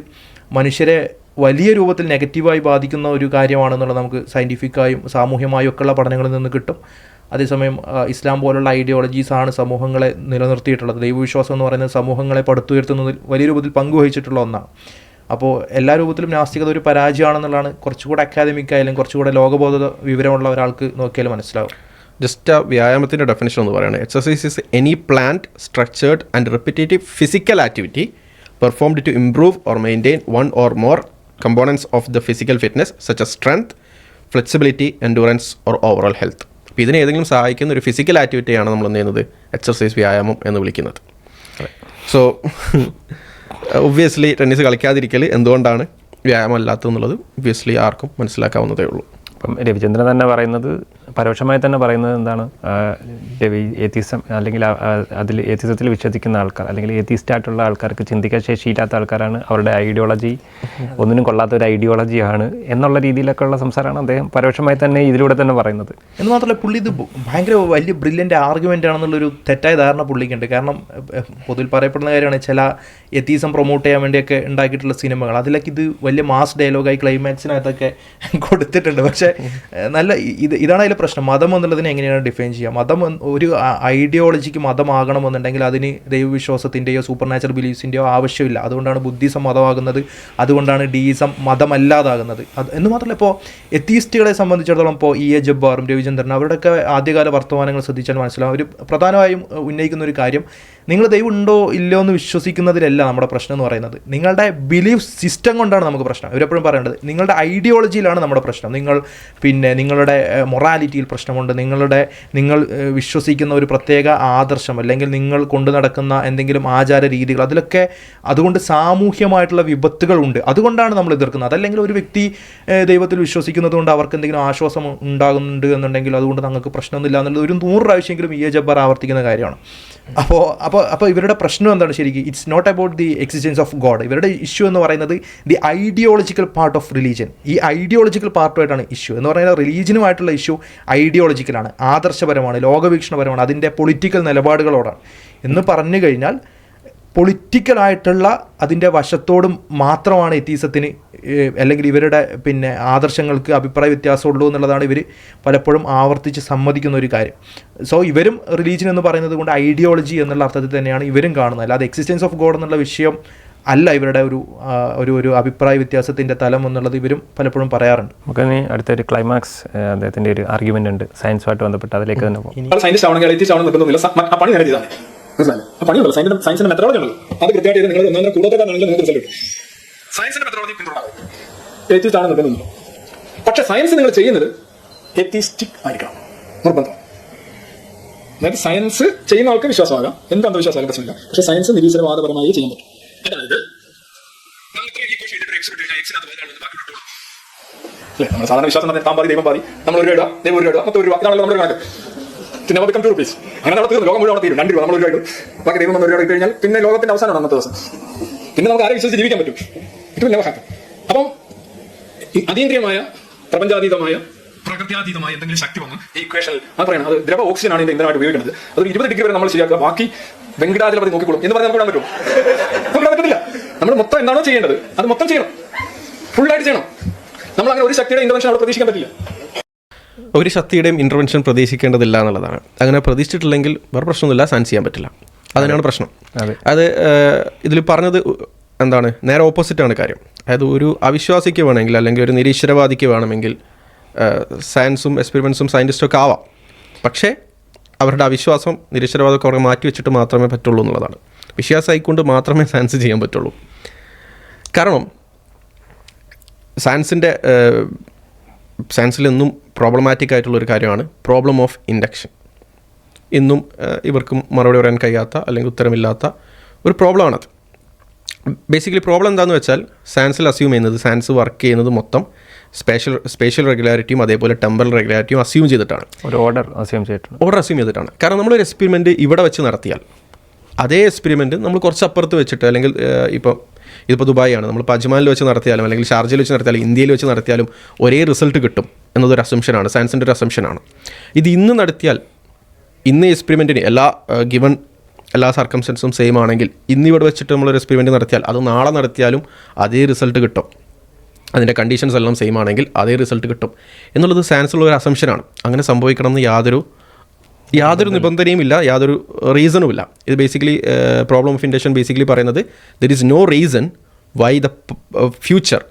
മനുഷ്യരെ വലിയ രൂപത്തിൽ നെഗറ്റീവായി ബാധിക്കുന്ന ഒരു കാര്യമാണെന്നുള്ളത് നമുക്ക് സയൻറ്റിഫിക്കായും സാമൂഹ്യമായും ഒക്കെയുള്ള പഠനങ്ങളിൽ നിന്ന് കിട്ടും. അതേസമയം ഇസ്ലാം പോലുള്ള ഐഡിയോളജീസാണ് സമൂഹങ്ങളെ നിലനിർത്തിയിട്ടുള്ളത്. ദൈവവിശ്വാസം എന്ന് പറയുന്നത് സമൂഹങ്ങളെ പടുത്തുയർത്തുന്നതിൽ വലിയ രൂപത്തിൽ പങ്കുവഹിച്ചിട്ടുള്ള ഒന്നാണ്. അപ്പോൾ എല്ലാ രൂപത്തിലും നാസ്തികത ഒരു പരാജയമാണെന്നുള്ളതാണ് കുറച്ചുകൂടെ അക്കാദമിക്കായാലും കുറച്ചുകൂടെ ലോകബോധ വിവരമുള്ള ഒരാൾക്ക് നോക്കിയാൽ മനസ്സിലാവും. ജസ്റ്റ് ആ വ്യായാമത്തിൻ്റെ ഡെഫിനിഷൻ എന്ന് പറയുന്നത് exercise is any planned structured and repetitive physical activity performed to improve or maintain one or more components of the physical fitness such as strength, flexibility, endurance or overall health. അപ്പോൾ ഇതിനെ ഏതെങ്കിലും സഹായിക്കുന്ന ഒരു physical ആക്ടിവിറ്റിയാണ് നമ്മൾ എന്ത് ചെയ്യുന്നത് exercise, വ്യായാമം എന്ന് വിളിക്കുന്നത്. സോ ഒബ്വിയസ്ലി ടെന്നീസ് കളിക്കാതിരിക്കൽ എന്തുകൊണ്ടാണ് വ്യായാമം അല്ലാത്തതെന്നുള്ളത് ഒബ്വിയസ്ലി ആർക്കും മനസ്സിലാക്കാവുന്നതേ ഉള്ളൂ. അപ്പം രവിചന്ദ്രൻ തന്നെ പറയുന്നത് പരോക്ഷമായി തന്നെ പറയുന്നത് എന്താണ്, ഏത്തിസം അല്ലെങ്കിൽ അതിൽ ഏത്തിസത്തിൽ വിശ്വസിക്കുന്ന ആൾക്കാർ അല്ലെങ്കിൽ ഏത്തിസ്റ്റ് ആയിട്ടുള്ള ആൾക്കാർക്ക് ചിന്തിക്കാൻ ശേഷിയില്ലാത്ത ആൾക്കാരാണ്, അവരുടെ ഐഡിയോളജി ഒന്നിനും കൊള്ളാത്ത ഒരു ഐഡിയോളജിയാണ് എന്നുള്ള രീതിയിലൊക്കെ ഉള്ള സംസാരമാണ് അദ്ദേഹം പരോക്ഷമായി തന്നെ ഇതിലൂടെ തന്നെ പറയുന്നത്. എന്ന് മാത്രമല്ല പുള്ളി ഇത് ഭയങ്കര വലിയ ബ്രില്യൻ്റ് ആർഗ്യുമെൻ്റ് ആണെന്നുള്ളൊരു തെറ്റായ ധാരണ പുള്ളിക്കുണ്ട്. കാരണം പൊതുവിൽ പറയപ്പെടുന്ന കാര്യമാണ്, ചില എത്തീസം പ്രൊമോട്ട് ചെയ്യാൻ വേണ്ടിയൊക്കെ ഉണ്ടാക്കിയിട്ടുള്ള സിനിമകൾ അതിലൊക്കെ ഇത് വലിയ മാസ് ഡയലോഗായി ക്ലൈമാക്സിനകത്തൊക്കെ കൊടുത്തിട്ടുണ്ട്. പക്ഷേ നല്ല ഇതാണ് അതിലെ പ്രശ്നം. മതം എന്നുള്ളതിനെ എങ്ങനെയാണ് ഡിഫൈൻ ചെയ്യുക? മതം ഒരു ഐഡിയോളജിക്ക് മതമാകണമെന്നുണ്ടെങ്കിൽ അതിന് ദൈവവിശ്വാസത്തിൻ്റെയോ സൂപ്പർ നാച്ചുറൽ ബിലീഫ്സിൻ്റെയോ ആവശ്യമില്ല. അതുകൊണ്ടാണ് ബുദ്ധിസം മതമാകുന്നത്, അതുകൊണ്ടാണ് ഡീസം മതമല്ലാതാകുന്നത്. എന്ന് മാത്രമല്ല, ഇപ്പോൾ എത്തീസ്റ്റുകളെ സംബന്ധിച്ചിടത്തോളം ഇപ്പോൾ ഇ എ ജബ്ബാറും രവിചന്ദ്രനും അവരുടെയൊക്കെ ആദ്യകാല വർത്തമാനങ്ങൾ ശ്രദ്ധിച്ചാൽ മനസ്സിലാവും. അവർ പ്രധാനമായും ഉന്നയിക്കുന്ന ഒരു കാര്യം, നിങ്ങൾ ദൈവം ഉണ്ടോ ഇല്ലയോ എന്ന് വിശ്വസിക്കുന്നതിലല്ല നമ്മുടെ പ്രശ്നം എന്ന് പറയുന്നത്, നിങ്ങളുടെ ബിലീഫ് സിസ്റ്റം കൊണ്ടാണ് നമുക്ക് പ്രശ്നം. ഇവരെപ്പോഴും പറയേണ്ടത് നിങ്ങളുടെ ഐഡിയോളജിയിലാണ് നമ്മുടെ പ്രശ്നം. നിങ്ങളുടെ മൊറാലിറ്റിയിൽ പ്രശ്നമുണ്ട്, നിങ്ങൾ വിശ്വസിക്കുന്ന ഒരു പ്രത്യേക ആദർശം അല്ലെങ്കിൽ നിങ്ങൾ കൊണ്ടു നടക്കുന്ന എന്തെങ്കിലും ആചാര രീതികൾ, അതിലൊക്കെ അതുകൊണ്ട് സാമൂഹ്യമായിട്ടുള്ള വിപത്തുകളുണ്ട്. അതുകൊണ്ടാണ് നമ്മൾ എതിർക്കുന്നത്. അതല്ലെങ്കിൽ ഒരു വ്യക്തി ദൈവത്തിൽ വിശ്വസിക്കുന്നത് കൊണ്ട് അവർക്ക് എന്തെങ്കിലും ആശ്വാസം ഉണ്ടാകുന്നുണ്ട് എന്നുണ്ടെങ്കിൽ അതുകൊണ്ട് നിങ്ങൾക്ക് പ്രശ്നമൊന്നുമില്ല എന്നുള്ളത് ഒരു 100 പ്രാവശ്യമെങ്കിലും ഇ എ ജബ്ബാർ ആവർത്തിക്കുന്ന കാര്യമാണ്. അപ്പോൾ ഇവരുടെ പ്രശ്നം എന്താണ് ശരിക്കും? It's not about the existence of God. ഇവരുടെ ഇഷ്യൂ എന്ന് പറയുന്നത് the ideological part of religion. ഈ ഐഡിയോളജിക്കൽ പാർട്ടുമായിട്ടാണ് ഇഷ്യൂ എന്ന് പറയുന്നത്. റിലീജിയനുമായിട്ടുള്ള ഇഷ്യൂ ഐഡിയോളജിക്കലാണ്, ആദർശപരമാണ്, ലോകവീക്ഷണപരമാണ്, അതിൻ്റെ പൊളിറ്റിക്കൽ നിലപാടുകളോടാണ്. എന്ന് പറഞ്ഞു കഴിഞ്ഞാൽ പൊളിറ്റിക്കലായിട്ടുള്ള അതിൻ്റെ വശത്തോടും മാത്രമാണ് എത്തീസത്തിന് അല്ലെങ്കിൽ ഇവരുടെ ആദർശങ്ങൾക്ക് അഭിപ്രായ വ്യത്യാസമുള്ളൂ എന്നുള്ളതാണ് ഇവർ പലപ്പോഴും ആവർത്തിച്ച് സമ്മതിക്കുന്ന ഒരു കാര്യം. സോ ഇവരും റിലീജിയൻ എന്ന് പറയുന്നത് കൊണ്ട് ഐഡിയോളജി എന്നുള്ള അർത്ഥത്തിൽ തന്നെയാണ് ഇവരും കാണുന്നത്. അല്ലാതെ എക്സിസ്റ്റൻസ് ഓഫ് ഗോഡ് എന്നുള്ള വിഷയം അല്ല ഇവരുടെ ഒരു അഭിപ്രായ വ്യത്യാസത്തിൻ്റെ തലം എന്നുള്ളത് ഇവരും പലപ്പോഴും പറയാറുണ്ട്. നമുക്കിനി അടുത്തൊരു ക്ലൈമാക്സ് അദ്ദേഹത്തിൻ്റെ ഒരു ആർഗ്യുമെൻ്റ് ഉണ്ട് സയൻസുമായിട്ട് ബന്ധപ്പെട്ട്, അതിലേക്ക് തന്നെ പോകും. സയൻറ്റിസ്റ്റ് ആവണമെങ്കിൽ എത്തിസ്റ്റ് ആവണം നിർബന്ധമില്ല, പണി നേരെ ചെയ്താണ്. മനസ്സിലായി? ആ പണിയുണ്ടല്ലോ, സയൻസിന്റെ മെത്തഡോളജി ഉണ്ടല്ലോ, അത് കൃത്യമായിട്ട് നിങ്ങൾ ഒന്നാം കൂടുതലാണെങ്കിൽ നിങ്ങൾക്ക് റിസൾട്ട് കിട്ടും. സയൻസിന്റെ മെത്തഡോളജി പിന്തുടരാം, എത്തിസ്റ്റ് ആണ് നിർബന്ധമില്ല. പക്ഷെ സയൻസ് നിങ്ങൾ ചെയ്യുന്നത് എത്തിസ്റ്റിക് ആയിരിക്കണം, നിർബന്ധം. അതായത് സയൻസ് ചെയ്യുന്ന ആൾക്ക് വിശ്വാസമാകാം, എന്ത് അന്ധവിശ്വാസമായാലും പ്രശ്നമില്ല. പക്ഷെ സയൻസ് നിരീശ്വരവാദപരമായി ചെയ്യാൻ പറ്റും. അതായത് നമ്മൾ സാധാരണ വിശ്വാസം താൻ പാതി ദൈവം പാതി, നമ്മൾ ഒരു രൂപ ദൈവം ഒരു രൂപ മൊത്തം ഒരു രൂപ, ഇതാണല്ലോ നമ്മുടെ കണക്ക്. പിന്നെ നമുക്ക് കം ടു റുപ്പീസ്, അങ്ങനെ അവിടെ തീർന്നു, ലോകം മുഴുവൻ അവിടെ തീരും. 2 രൂപ നമ്മൾ ഒരു രൂപ, ബാക്കി ദൈവം നമ്മൾ ഒരു രൂപ ഇട്ട് കഴിഞ്ഞാൽ പിന്നെ ലോകത്തിന്റെ അവസാനമാണ് അന്നത്തെ ദിവസം. പിന്നെ നമുക്ക് ആരെ വിശ്വസിച്ച് ജീവിക്കാൻ പറ്റും? It will never happen. അപ്പം അതീന്ദ്രിയമായ പ്രപഞ്ചാതീതമായ പ്രകൃത്യാതീതമായ എന്തെങ്കിലും ശക്തി വന്ന് ഈ ഇക്വേഷനിൽ അത് പറയണം, അത് ദ്രവ ഓക്സിജൻ ആണ് ഇതിന്റെ ഇന്ധനമായിട്ട് ഉപയോഗിക്കുന്നത്. അതൊരു 20 ഡിഗ്രി വരെ നമ്മൾ ശരിയാക്കുക, ബാക്കി വെങ്കടാചലപതി നോക്കിക്കോളും എന്ന് പറഞ്ഞാൽ നമുക്ക് വിടാൻ പറ്റുമോ? നമുക്ക് പറ്റില്ല. നമ്മൾ മൊത്തം എന്താണോ ചെയ്യേണ്ടത് അത് മൊത്തം ചെയ്യണം, ഫുള്ളായിട്ട് ചെയ്യണം. നമ്മൾ അങ്ങനെ ഒരു ശക്തിയുടെ ഇന്റർവെൻഷൻ അവിടെ പ്രതീക്ഷിക്കാൻ പറ്റില്ല. ഒരു ശക്തിയുടെയും ഇൻ്റർവെൻഷൻ പ്രതീക്ഷിക്കേണ്ടതില്ല എന്നുള്ളതാണ്. അങ്ങനെ പ്രതീക്ഷിച്ചിട്ടില്ലെങ്കിൽ വേറെ പ്രശ്നമൊന്നുമില്ല, സയൻസ് ചെയ്യാൻ പറ്റില്ല. അതിനാണ് പ്രശ്നം. അത് ഇതിൽ പറഞ്ഞത് എന്താണ്, നേരെ ഓപ്പോസിറ്റാണ് കാര്യം. അതായത് ഒരു അവിശ്വാസിക്ക് വേണമെങ്കിൽ അല്ലെങ്കിൽ ഒരു നിരീശ്വരവാദിക്ക് വേണമെങ്കിൽ സയൻസും എക്സ്പെരിമെൻസും സയൻറ്റിസ്റ്റും ഒക്കെ ആവാം. പക്ഷേ അവരുടെ അവിശ്വാസം നിരീശ്വരവാദമൊക്കെ അവർക്ക് മാറ്റി വെച്ചിട്ട് മാത്രമേ പറ്റുള്ളൂ എന്നുള്ളതാണ്. വിശ്വാസമായിക്കൊണ്ട് മാത്രമേ സയൻസ് ചെയ്യാൻ പറ്റുള്ളൂ. കാരണം സയൻസിൽ എന്നും പ്രോബ്ലമാറ്റിക് ആയിട്ടുള്ളൊരു കാര്യമാണ് പ്രോബ്ലം ഓഫ് ഇൻഡക്ഷൻ. ഇന്നും ഇവർക്കും മറുപടി പറയാൻ കഴിയാത്ത അല്ലെങ്കിൽ ഉത്തരമില്ലാത്ത ഒരു പ്രോബ്ലമാണത്. ബേസിക്കലി പ്രോബ്ലം എന്താണെന്ന് വെച്ചാൽ സയൻസിൽ അസ്യൂം ചെയ്യുന്നത്, സയൻസ് വർക്ക് ചെയ്യുന്നത് മൊത്തം സ്പേഷ്യൽ റെഗുലാരിറ്റിയും അതേപോലെ ടെമ്പറൽ റെഗുലാരിറ്റിയും അസ്യൂം ചെയ്തിട്ടാണ്, ഒരു ഓർഡർ അസ്യൂം ചെയ്തിട്ടാണ്. കാരണം നമ്മളൊരു എക്സ്പെരിമെൻറ്റ് ഇവിടെ വെച്ച് നടത്തിയാൽ അതേ എക്സ്പെരിമെൻറ്റ് നമ്മൾ കുറച്ച് അപ്പുറത്ത് വെച്ചിട്ട്, അല്ലെങ്കിൽ ഇതിപ്പോൾ ദുബായ് ആണ്, നമ്മളിപ്പോൾ അജ്മാനിൽ വെച്ച് നടത്തിയാലും അല്ലെങ്കിൽ ഷാർജയിൽ വെച്ച് നടത്തിയാലും ഇന്ത്യയിൽ വെച്ച് നടത്തിയാലും ഒരേ റിസൾട്ട് കിട്ടും എന്നതൊരു അസംഷനാണ്, സയൻസിൻ്റെ ഒരു അസംഷനാണ്. ഇത് ഇന്ന് നടത്തിയാൽ, ഇന്ന് എക്സ്പെരിമെൻറ്റിന് എല്ലാ സർക്കംസ്റ്റൻസും സെയിം ആണെങ്കിൽ ഇന്നിവിടെ വെച്ചിട്ട് നമ്മളൊരു എക്സ്പെരിമെൻറ്റ് നടത്തിയാൽ അത് നാളെ നടത്തിയാലും അതേ റിസൾട്ട് കിട്ടും. അതിൻ്റെ കണ്ടീഷൻസ് എല്ലാം സെയിം ആണെങ്കിൽ അതേ റിസൾട്ട് കിട്ടും എന്നുള്ളത് സയൻസിലുള്ള ഒരു അസംഷനാണ്. അങ്ങനെ സംഭവിക്കണം എന്ന് യാതൊരു നിബന്ധനയും ഇല്ല, യാതൊരു റീസണും ഇല്ല. ഇത് basically problem of induction basically പറയുന്നത് there is no reason why the future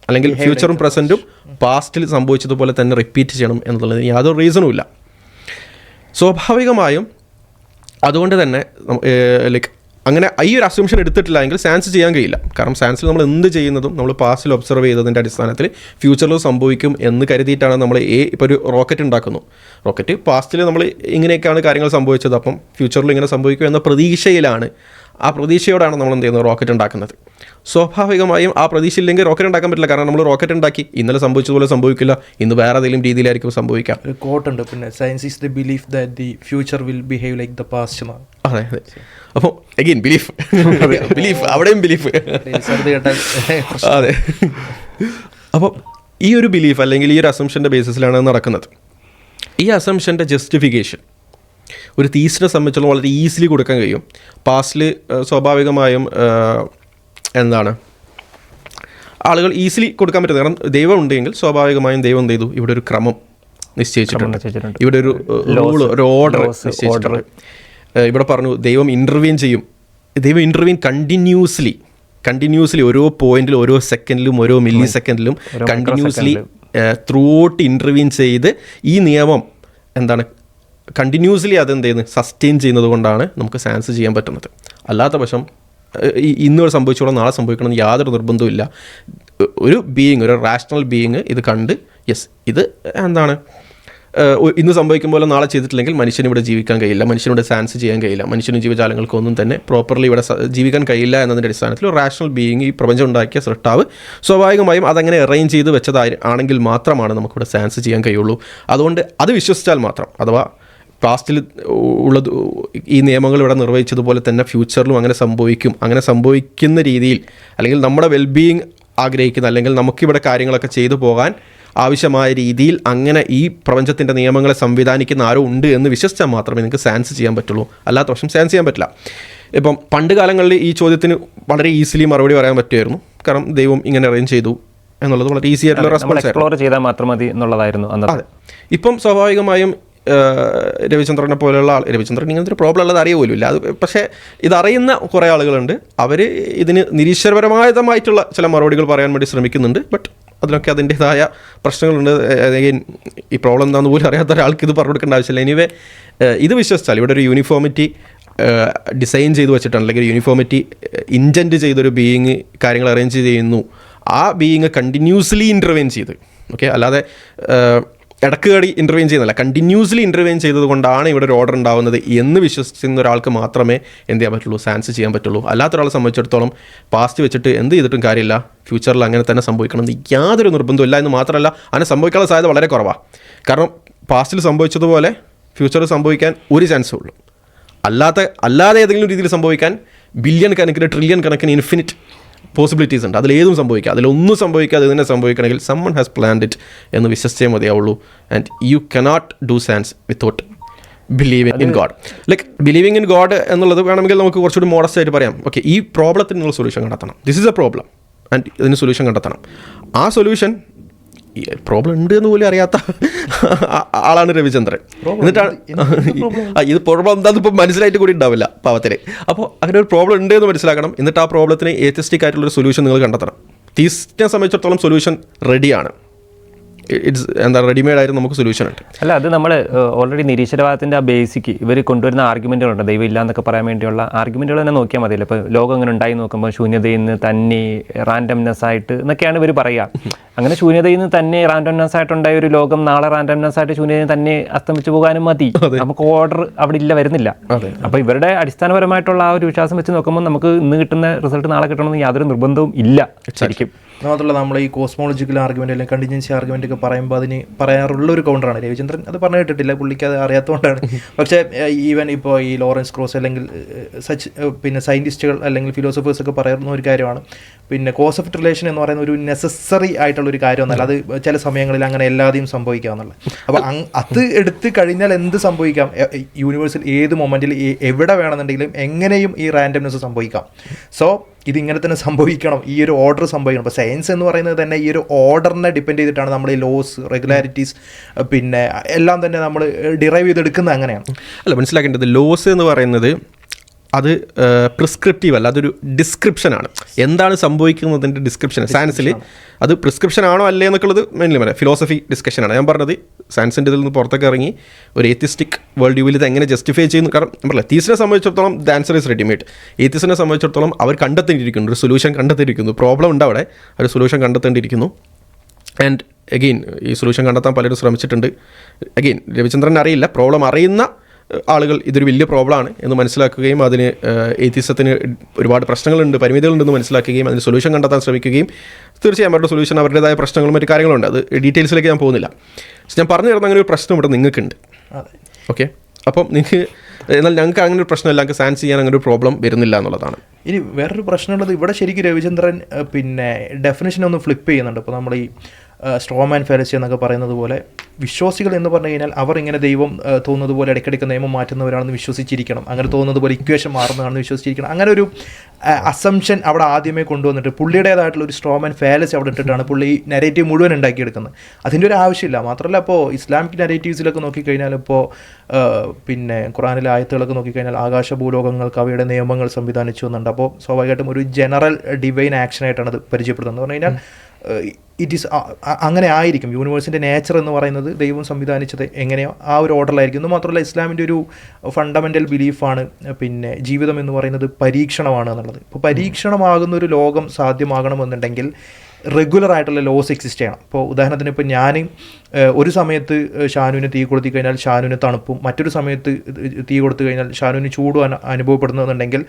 അല്ലെങ്കിൽ ഫ്യൂച്ചറും പ്രസൻറ്റും പാസ്റ്റിൽ സംഭവിച്ചതുപോലെ തന്നെ റിപ്പീറ്റ് ചെയ്യണം എന്നുള്ളതിന് യാതൊരു റീസണും ഇല്ല. സ്വാഭാവികമായും അതുകൊണ്ട് തന്നെ അങ്ങനെ ഈ ഒരു അസ്യൂംഷൻ എടുത്തിട്ടില്ല എങ്കിൽ സയൻസ് ചെയ്യാൻ കഴിയില്ല. കാരണം സയൻസിൽ നമ്മൾ എന്ത് ചെയ്യുന്നതും നമ്മൾ പാസ്റ്റിൽ ഒബ്സർവ് ചെയ്തതിൻ്റെ അടിസ്ഥാനത്തിൽ ഫ്യൂച്ചറിൽ സംഭവിക്കും എന്ന് കരുതിയിട്ടാണ് നമ്മൾ ഇപ്പോൾ ഒരു റോക്കറ്റ് ഉണ്ടാക്കുന്നു. റോക്കറ്റ് പാസ്റ്റിൽ നമ്മൾ ഇങ്ങനെയൊക്കെയാണ് കാര്യങ്ങൾ സംഭവിച്ചത്, അപ്പം ഫ്യൂച്ചറിൽ ഇങ്ങനെ സംഭവിക്കും എന്ന പ്രതീക്ഷയിലാണ് ആ പ്രതീക്ഷയോടാണ് നമ്മൾ എന്ത് ചെയ്യുന്നത്, റോക്കറ്റ് ഉണ്ടാക്കുന്നത്. സ്വാഭാവികമായും ആ പ്രതീക്ഷ ഇല്ലെങ്കിൽ റോക്കറ്റ് ഉണ്ടാക്കാൻ പറ്റില്ല. കാരണം നമ്മൾ റോക്കറ്റ് ഉണ്ടാക്കി, ഇന്നലെ സംഭവിച്ചതുപോലെ സംഭവിക്കില്ല, ഇന്ന് വേറെ ഏതെങ്കിലും രീതിയിലായിരിക്കും സംഭവിക്കാം. ഒരു കോട്ടുണ്ട്, പിന്നെ science is the belief that the future will behave like the past എന്നാണ്. അതെ അതെ. അപ്പോൾ അഗെയിൻ ബിലീഫ് ബിലീഫ് അവിടെയും ബിലീഫ്. അതെ. അപ്പോൾ ഈ ഒരു ബിലീഫ് അല്ലെങ്കിൽ ഈ ഒരു അസംഷൻ്റെ ബേസിസിലാണ് നടക്കുന്നത്. ഈ അസംഷൻ്റെ ജസ്റ്റിഫിക്കേഷൻ ഒരു തീസിനെ സംബന്ധിച്ചുള്ള വളരെ ഈസിലി കൊടുക്കാൻ കഴിയും. പാസ്റ്റിൽ സ്വാഭാവികമായും എന്താണ് ആളുകൾ ഈസിലി കൊടുക്കാൻ പറ്റുന്നത്. കാരണം ദൈവം ഉണ്ടെങ്കിൽ സ്വാഭാവികമായും ദൈവം എന്ത് ചെയ്തു, ഇവിടെ ഒരു ക്രമം നിശ്ചയിച്ചിട്ടുണ്ട്, ഇവിടെ ഒരു റൂൾ, ഒരു ഓർഡർ നിശ്ചയിച്ചിട്ടുണ്ട്. ഇവിടെ പറഞ്ഞു ദൈവം ഇൻ്റർവീൻ ചെയ്യും. ദൈവം ഇൻ്റർവീൻ കണ്ടിന്യൂസ്ലി ഓരോ പോയിന്റിലും, ഓരോ സെക്കൻഡിലും, ഓരോ മില്ലി സെക്കൻഡിലും കണ്ടിന്യൂസ്ലി ത്രൂ ഔട്ട് ഇൻ്റർവീൻ ചെയ്ത് ഈ നിയമം എന്താണ് കണ്ടിന്യൂസ്ലി അതെന്ത് ചെയ്യുന്നത്, സസ്റ്റെയിൻ ചെയ്യുന്നത് കൊണ്ടാണ് നമുക്ക് സയൻസ് ചെയ്യാൻ പറ്റുന്നത്. അല്ലാത്ത പക്ഷം ഇന്ന് സംഭവിച്ചോളാം നാളെ സംഭവിക്കണമെന്ന് യാതൊരു നിർബന്ധവും. ഒരു ബീയിങ്, ഒരു റാഷണൽ ബീയിങ് ഇത് കണ്ട് യെസ് ഇത് എന്താണ് ഇന്ന് സംഭവിക്കും പോലെ നാളെ ചെയ്തിട്ടില്ലെങ്കിൽ മനുഷ്യന് ഇവിടെ ജീവിക്കാൻ കഴിയില്ല, മനുഷ്യനിവിടെ സയൻസ് ചെയ്യാൻ കഴിയില്ല, മനുഷ്യനും ജീവജാലങ്ങൾക്കൊന്നും തന്നെ പ്രോപ്പർലി ഇവിടെ ജീവിക്കാൻ കഴിയില്ല എന്നതിൻ്റെ അടിസ്ഥാനത്തിൽ ഒരു റാഷണൽ ബീയിങ്, ഈ പ്രപഞ്ചം ഉണ്ടാക്കിയ സൃഷ്ടാവ് സ്വാഭാവികമായും അതങ്ങനെ അറേഞ്ച് ചെയ്ത് വെച്ചതാണെങ്കിൽ മാത്രമാണ് നമുക്കിവിടെ സയൻസ് ചെയ്യാൻ കഴിയുള്ളൂ. അതുകൊണ്ട് അത് വിശ്വസിച്ചാൽ മാത്രം, അഥവാ പാസ്റ്റിൽ ഉള്ളത് ഈ നിയമങ്ങൾ ഇവിടെ നിർവഹിച്ചതുപോലെ തന്നെ ഫ്യൂച്ചറിലും അങ്ങനെ സംഭവിക്കും, അങ്ങനെ സംഭവിക്കുന്ന രീതിയിൽ അല്ലെങ്കിൽ നമ്മുടെ വെൽബീയിങ് ആഗ്രഹിക്കുന്ന അല്ലെങ്കിൽ നമുക്കിവിടെ കാര്യങ്ങളൊക്കെ ചെയ്തു പോകാൻ ആവശ്യമായ രീതിയിൽ അങ്ങനെ ഈ പ്രപഞ്ചത്തിൻ്റെ നിയമങ്ങളെ സംവിധാനിക്കുന്ന ആരോ ഉണ്ട് എന്ന് വിശ്വസിച്ചാൽ മാത്രമേ നിങ്ങൾക്ക് സയൻസ് ചെയ്യാൻ പറ്റുള്ളൂ. അല്ലാത്ത പക്ഷം സയൻസ് ചെയ്യാൻ പറ്റില്ല. ഇപ്പം പണ്ട് കാലങ്ങളിൽ ഈ ചോദ്യത്തിന് വളരെ ഈസിലി മറുപടി പറയാൻ പറ്റുമായിരുന്നു. കാരണം ദൈവം ഇങ്ങനെ അറേഞ്ച് ചെയ്തു എന്നുള്ളത് വളരെ ഈസി ആയിട്ടുള്ള റെസ്പോൺസ് എക്സ്പ്ലോർ ചെയ്താൽ മാത്രം മതി എന്നുള്ളതായിരുന്നു അന്ന്. അതെ. ഇപ്പം സ്വാഭാവികമായും രവിചന്ദ്രനെ പോലെയുള്ള രവിചന്ദ്രൻ ഇങ്ങനത്തെ ഒരു പ്രോബ്ലം ഉള്ളത് അറിയുമല്ലോ. അത് പക്ഷേ ഇതറിയുന്ന കുറേ ആളുകളുണ്ട്. അവർ ഇതിന് നിരീശ്വരപരമായിട്ടുള്ള ചില മറുപടികൾ പറയാൻ വേണ്ടി ശ്രമിക്കുന്നുണ്ട്. ബട്ട് അതിനൊക്കെ അതിൻ്റേതായ പ്രശ്നങ്ങളുണ്ട്. ഈ പ്രോബ്ലം എന്താണെന്ന് പോലും അറിയാത്ത ഒരാൾക്ക് ഇത് പറഞ്ഞു കൊടുക്കേണ്ട ആവശ്യമില്ല. എനിവേ ഇത് വിശ്വസിച്ചാൽ ഇവിടെ ഒരു യൂണിഫോമിറ്റി ഡിസൈൻ ചെയ്ത് വെച്ചിട്ടാണ്, അല്ലെങ്കിൽ യൂണിഫോമിറ്റി ഇൻറ്റൻറ്റ് ചെയ്തൊരു ബീയിങ് കാര്യങ്ങൾ അറേഞ്ച് ചെയ്യുന്നു. ആ ബീയിങ് കണ്ടിന്യൂസ്ലി ഇൻ്റർവെയിൻ ചെയ്ത്, ഓക്കെ, അല്ലാതെ ഇടയ്ക്കുകടി ഇൻ്റർവെയിൻ ചെയ്യുന്നില്ല, കണ്ടിന്യൂസ്ലി ഇൻ്റർവെയിൻ ചെയ്തത് കൊണ്ടാണ് ഇവിടെ ഒരു ഓർഡർ ഉണ്ടാകുന്നത് എന്ന് വിശ്വസിക്കുന്ന ഒരാൾക്ക് മാത്രമേ എന്ത് ചെയ്യാൻ പറ്റുള്ളൂ, സയൻസ് ചെയ്യാൻ പറ്റുള്ളൂ. അല്ലാത്ത ഒരാളെ സംബന്ധിച്ചിടത്തോളം പാസ്റ്റ് വെച്ചിട്ട് എന്ത് ചെയ്തിട്ടും കാര്യമില്ല, ഫ്യൂച്ചറിൽ അങ്ങനെ തന്നെ സംഭവിക്കണം എന്ന് യാതൊരു നിർബന്ധമില്ല. എന്ന് മാത്രമല്ല അങ്ങനെ സംഭവിക്കാനുള്ള സാധ്യത വളരെ കുറവാണ്. കാരണം പാസ്റ്റിൽ സംഭവിച്ചതുപോലെ ഫ്യൂച്ചറിൽ സംഭവിക്കാൻ ഒരു ചാൻസേ ഉള്ളൂ. അല്ലാതെ ഏതെങ്കിലും രീതിയിൽ സംഭവിക്കാൻ ബില്യൺ കണക്കിന്, ട്രില്യൺ കണക്കിന്, ഇൻഫിനിറ്റ് പോസിബിലിറ്റീസ് ഉണ്ട്. അതിലേതും സംഭവിക്കാം. അതിലൊന്നും സംഭവിക്കാതെ ഇതിനെ സംഭവിക്കണമെങ്കിൽ സമ്മൺ ഹാസ് പ്ലാൻഡ് ഇറ്റ് എന്ന് വിശ്വസിച്ചേ മതിയാവുള്ളൂ. And you cannot do science without believing in God. Like believing in God എന്നുള്ളത് വേണമെങ്കിൽ നമുക്ക് കുറച്ചുകൂടി മോഡസ്റ്റ് ആയിട്ട് പറയാം. ഓക്കെ, ഈ പ്രോബ്ലത്തിന് നിങ്ങൾ സൊല്യൂഷൻ കണ്ടെത്തണം. This is A problem and ഇതിന് സൊല്യൂഷൻ കണ്ടെത്തണം. ആ സൊല്യൂഷൻ പ്രോബ്ലം ഉണ്ട് എന്ന് പോലും അറിയാത്ത ആളാണ് രവിചന്ദ്രൻ. എന്നിട്ടാണ് ഇത് പ്രോബ്ലം എന്താണെന്ന് ഇപ്പം മനസ്സിലായിട്ട് കൂടി ഉണ്ടാവില്ല പാവത്തിന്. അപ്പോൾ അങ്ങനെ ഒരു പ്രോബ്ലം ഉണ്ട് എന്ന് മനസ്സിലാക്കണം. എന്നിട്ട് ആ പ്രോബ്ലത്തിന് ഏത്തിസ്റ്റിക് ആയിട്ടുള്ളൊരു സൊല്യൂഷൻ നിങ്ങൾ കണ്ടെത്തണം. തീസ്റ്റിനെ സംബന്ധിച്ചിടത്തോളം സൊല്യൂഷൻ റെഡിയാണ്. ഇറ്റ്സ് എന്താ റെഡിമെയ്ഡ് ആയിട്ട് നമുക്ക് സൊല്യൂഷൻ ഉണ്ട്. അല്ല, അത് നമ്മൾ ഓൾറെഡി നിരീശ്വരവാദത്തിൻ്റെ ആ ബേസിക്ക് ഇവർ കൊണ്ടുവരുന്ന ആർഗ്യുമെൻറ്റുകളുണ്ട്. ദൈവം ഇല്ല എന്നൊക്കെ പറയാൻ വേണ്ടിയുള്ള ആർഗ്യുമെൻറ്റുകൾ തന്നെ നോക്കിയാൽ മതിയല്ലോ. ഇപ്പോൾ ലോകം അങ്ങനെ ഉണ്ടായി നോക്കുമ്പോൾ ശൂന്യതയിൽ നിന്ന് തന്നെ റാൻഡംനെസ് ആയിട്ട് എന്നൊക്കെയാണ് ഇവർ പറയുക. അങ്ങനെ ശൂന്യതയിൽ നിന്ന് തന്നെ റാൻഡംനെസ് ആയിട്ടുണ്ടായ ഒരു ലോകം നാളെ റാൻഡംനെസ് ആയിട്ട് ശൂന്യതയിൽ തന്നെ അസ്തമിച്ചു പോകാനും മതി. നമുക്ക് ഓർഡർ അവിടെ ഇല്ല, വരുന്നില്ല. അപ്പോൾ ഇവരുടെ അടിസ്ഥാനപരമായിട്ടുള്ള ആ ഒരു വിശ്വാസം വെച്ച് നോക്കുമ്പോൾ നമുക്ക് ഇന്ന് കിട്ടുന്ന റിസൾട്ട് നാളെ കിട്ടണമെന്ന് യാതൊരു നിർബന്ധവും ഇല്ല ശരിക്കും. മാത്രമല്ല നമ്മൾ ഈ കോസ്മോളജിക്കൽ ആർഗ്യുമെൻ്റ് അല്ലെങ്കിൽ കണ്ടിജൻസി ആർഗ്യുമെൻ്റ് ഒക്കെ പറയുമ്പോൾ അതിന് പറയാറുള്ള ഒരു കൗണ്ടറാണ്. രവിചന്ദ്രൻ അത് പറഞ്ഞു കേട്ടിട്ടില്ല, പുള്ളിക്ക് അത് അറിയാത്തതുകൊണ്ടാണ്. പക്ഷേ ഈവൻ ഇപ്പോൾ ഈ ലോറൻസ് ക്രോസ് അല്ലെങ്കിൽ പിന്നെ സയൻറ്റിസ്റ്റുകൾ അല്ലെങ്കിൽ ഫിലോസഫേഴ്സ് ഒക്കെ പറയുന്ന ഒരു കാര്യമാണ്, പിന്നെ കോസ് ഓഫ് റിലേഷൻ എന്ന് പറയുന്ന ഒരു നെസസറി ആയിട്ടുള്ളൊരു കാര്യമൊന്നുമല്ല. അത് ചില സമയങ്ങളിൽ അങ്ങനെ എല്ലാതെയും സംഭവിക്കാമെന്നുള്ളത്. അപ്പോൾ അത് എടുത്ത് കഴിഞ്ഞാൽ എന്ത് സംഭവിക്കാം, യൂണിവേഴ്സിൽ ഏത് മൊമെൻറ്റിൽ എവിടെ വേണമെന്നുണ്ടെങ്കിലും എങ്ങനെയും ഈ റാൻഡംനെസ് സംഭവിക്കാം. സോ ഇതിങ്ങനെ തന്നെ സംഭവിക്കണം, ഈ ഒരു ഓർഡർ സംഭവിക്കണം. അപ്പോൾ സയൻസ് എന്ന് പറയുന്നത് തന്നെ ഈ ഒരു ഓർഡറിനെ ഡിപ്പെൻഡ് ചെയ്തിട്ടാണ് നമ്മൾ ഈ ലോസ്, റെഗുലാരിറ്റീസ്, പിന്നെ എല്ലാം തന്നെ നമ്മൾ ഡിറൈവ് ചെയ്തെടുക്കുന്നത് അങ്ങനെയാണ്. അല്ല, മനസ്സിലാക്കേണ്ടത് ലോസ് എന്ന് പറയുന്നത് അത് പ്രിസ്ക്രിപ്റ്റീവ് അല്ല, അതൊരു ഡിസ്ക്രിപ്ഷനാണ്. എന്താണ് സംഭവിക്കുന്നതിൻ്റെ ഡിസ്ക്രിപ്ഷൻ. സയൻസിൽ അത് പ്രിസ്ക്രിപ്ഷൻ ആണോ അല്ലേ എന്നൊക്കെയുള്ളത് മെയിൻലി പറയാം ഫിലോസഫി ഡിസ്കഷനാണ്. ഞാൻ പറഞ്ഞത് സയൻസിൻ്റെ ഇതിൽ നിന്ന് പുറത്തൊക്കെ ഇറങ്ങി ഒരു ഏത്തിസ്റ്റിക് വേൾഡ് വ്യൂവിൽ ഇത് എങ്ങനെ ജസ്റ്റിഫൈ ചെയ്യുന്നു. കാരണം ഞാൻ പറഞ്ഞില്ല, തീസിനെ സംബന്ധിച്ചിടത്തോളം ദ ആൻസർ ഈസ് റെഡിമെയ്ഡ്. ഏത്തിസിനെ സംബന്ധിച്ചിടത്തോളം അവർ കണ്ടെത്തേണ്ടിയിരിക്കുന്നു, ഒരു സൊല്യൂഷൻ കണ്ടെത്തിയിരിക്കുന്നു. പ്രോബ്ലം ഉണ്ട് അവിടെ, ഒരു സൊല്യൂഷൻ കണ്ടെത്തേണ്ടിയിരിക്കുന്നു. ആൻഡ് അഗെയിൻ ഈ സൊല്യൂഷൻ കണ്ടെത്താൻ പലരും ശ്രമിച്ചിട്ടുണ്ട്. അഗെയിൻ രവിചന്ദ്രൻ അറിയില്ല, പ്രോബ്ലം അറിയുന്ന ആളുകൾ ഇതൊരു വലിയ പ്രോബ്ലമാണ് എന്ന് മനസ്സിലാക്കുകയും അതിന് എത്തിസത്തിന് ഒരുപാട് പ്രശ്നങ്ങളുണ്ട്, പരിമിതികളുണ്ടെന്ന് മനസ്സിലാക്കുകയും അതിന് സൊല്യൂഷൻ കണ്ടെത്താൻ ശ്രമിക്കുകയും തീർച്ചയായും അവരുടെ സൊല്യൂഷൻ അവരുടേതായ പ്രശ്നങ്ങളും മറ്റു കാര്യങ്ങളുണ്ട്. അത് ഡീറ്റെയിൽസിലേക്ക് ഞാൻ പോകുന്നില്ല. പക്ഷെ ഞാൻ പറഞ്ഞു തരുന്ന അങ്ങനെ ഒരു പ്രശ്നം ഇവിടെ നിങ്ങൾക്കുണ്ട്. ഓക്കെ, അപ്പം നിങ്ങൾക്ക് എന്നാൽ ഞങ്ങൾക്ക് അങ്ങനെ ഒരു പ്രശ്നമില്ല, ഞങ്ങൾക്ക് സാൻസ് ചെയ്യാൻ അങ്ങനെ ഒരു പ്രോബ്ലം വരുന്നില്ല എന്നുള്ളതാണ്. ഇനി വേറൊരു പ്രശ്നമുള്ളത് ഇവിടെ ശരിക്കും രവിചന്ദ്രൻ പിന്നെ ഡെഫിനേഷൻ ഒന്ന് ഫ്ലിപ്പ് ചെയ്യുന്നുണ്ട്. ഇപ്പോൾ നമ്മൾ ഈ സ്ട്രോമാൻ ഫെലസി എന്നൊക്കെ പറയുന്നത് പോലെ വിശ്വാസികൾ എന്ന് പറഞ്ഞു കഴിഞ്ഞാൽ അവർ ഇങ്ങനെ ദൈവം തോന്നുന്നത് പോലെ ഇടയ്ക്കിടയ്ക്ക് നിയമം മാറ്റുന്നവരാണെന്ന് വിശ്വസിച്ചിരിക്കണം, അങ്ങനെ തോന്നുന്നത് പോലെ ഇക്വേഷൻ മാറുന്നതാണെന്ന് വിശ്വസിച്ചിരിക്കണം. അങ്ങനെ ഒരു അസംഷൻ അവിടെ ആദ്യമേ കൊണ്ടുവന്നിട്ട് പുള്ളിയുടേതായിട്ടുള്ള ഒരു സ്ട്രോമാൻ ഫെലസി അവിടെ ഇട്ടിട്ടാണ് പുള്ളി ഈ നെറേറ്റീവ് മുഴുവൻ ഉണ്ടാക്കിയെടുക്കുന്നത്. അതിൻ്റെ ഒരു ആവശ്യമില്ല. മാത്രമല്ല ഇപ്പോൾ ഇസ്ലാമിക് നെറേറ്റീവ്സിലൊക്കെ നോക്കിക്കഴിഞ്ഞാൽ ഇപ്പോൾ പിന്നെ ഖുറാനിലെ ആയത്തുകളൊക്കെ നോക്കിക്കഴിഞ്ഞാൽ ആകാശഭൂലോകങ്ങൾക്ക് അവയുടെ നിയമങ്ങൾ സംവിധാനിച്ചു എന്നുണ്ട്. അപ്പോൾ സ്വാഭാവികമായിട്ടും ഒരു ജനറൽ ഡിവൈൻ ആക്ഷനായിട്ടാണ് അത് പരിചയപ്പെടുന്നത്. എന്ന് പറഞ്ഞു കഴിഞ്ഞാൽ ഇറ്റ് ഈസ് അങ്ങനെ ആയിരിക്കും. യൂണിവേഴ്സിൻ്റെ നേച്ചർ എന്ന് പറയുന്നത് ദൈവം സംവിധാനിച്ചത് എങ്ങനെയോ ആ ഒരു ഓർഡറിലായിരിക്കും. എന്ന് മാത്രമല്ല ഇസ്ലാമിൻ്റെ ഒരു ഫണ്ടമെൻ്റൽ ബിലീഫാണ് പിന്നെ ജീവിതം എന്ന് പറയുന്നത് പരീക്ഷണമാണ് എന്നുള്ളത്. ഇപ്പോൾ പരീക്ഷണമാകുന്ന ഒരു ലോകം സാധ്യമാകണമെന്നുണ്ടെങ്കിൽ റെഗുലർ ആയിട്ടുള്ള ലോസ് എക്സിസ്റ്റ് ചെയ്യണം. ഇപ്പോൾ ഉദാഹരണത്തിന് ഇപ്പോൾ ഞാൻ ഒരു സമയത്ത് ഷാനുവിന് തീ കൊടുത്തി കഴിഞ്ഞാൽ ഷാനുവിന് തണുപ്പും, മറ്റൊരു സമയത്ത് തീ കൊടുത്തു കഴിഞ്ഞാൽ ഷാനുവിന് ചൂടും അനുഭവപ്പെടുന്നുണ്ടെങ്കിൽ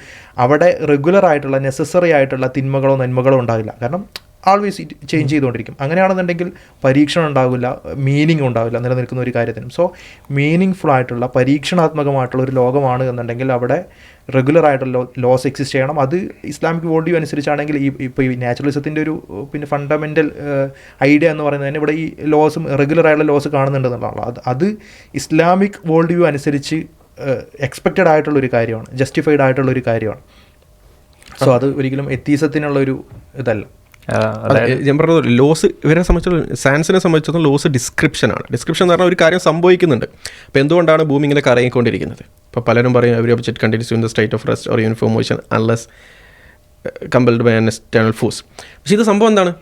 അവിടെ റെഗുലർ ആയിട്ടുള്ള നെസസറി ആയിട്ടുള്ള തിന്മകളോ നന്മകളോ ഉണ്ടാവില്ല. കാരണം ആൾവേസ് ഇറ്റ് ചേഞ്ച് ചെയ്തുകൊണ്ടിരിക്കും. അങ്ങനെയാണെന്നുണ്ടെങ്കിൽ പരീക്ഷണം ഉണ്ടാവില്ല, മീനിങ് ഉണ്ടാവില്ല നിലനിൽക്കുന്ന ഒരു കാര്യത്തിനും. സോ മീനിങ് ഫുൾ ആയിട്ടുള്ള പരീക്ഷണാത്മകമായിട്ടുള്ള ഒരു ലോകമാണ് എന്നുണ്ടെങ്കിൽ അവിടെ റെഗുലർ ആയിട്ടുള്ള ലോസ് എക്സിസ്റ്റ് ചെയ്യണം. അത് ഇസ്ലാമിക് വേൾഡ് വ്യൂ അനുസരിച്ചാണെങ്കിൽ ഇപ്പോൾ ഈ നാച്ചുറലിസത്തിൻ്റെ ഒരു പിന്നെ ഫണ്ടമെൻ്റൽ ഐഡിയ എന്ന് പറയുന്നത് തന്നെ ഇവിടെ ഈ ലോസും റെഗുലർ ആയിട്ടുള്ള ലോസ് കാണുന്നുണ്ടെന്നുള്ളതാണ്. അത് ഇസ്ലാമിക് വേൾഡ് വ്യൂ അനുസരിച്ച് എക്സ്പെക്റ്റഡ് ആയിട്ടുള്ളൊരു കാര്യമാണ്, ജസ്റ്റിഫൈഡ് ആയിട്ടുള്ളൊരു കാര്യമാണ്. സോ അത് ഒരിക്കലും എത്തീസത്തിനുള്ളൊരു ഇതല്ല. ഞാൻ പറഞ്ഞത് ലോസ് ഇവരെ സംബന്ധിച്ചിടത്തോളം സയൻസിനെ സംബന്ധിച്ചിടത്തോളം ലോസ് ഡിസ്ക്രിപ്ഷനാണ്. ഡിസ്ക്രിപ്ഷൻ എന്ന് പറഞ്ഞാൽ ഒരു കാര്യം സംഭവിക്കുന്നുണ്ട്. അപ്പോൾ എന്തുകൊണ്ടാണ് ഭൂമി ഇങ്ങനെ കറങ്ങിക്കൊണ്ടിരിക്കുന്നത്? ഇപ്പോൾ പലരും പറയും every object continues in the state of rest or uniform motion unless compelled by an external force. പക്ഷേ ഇത് സംഭവം എന്താണ്?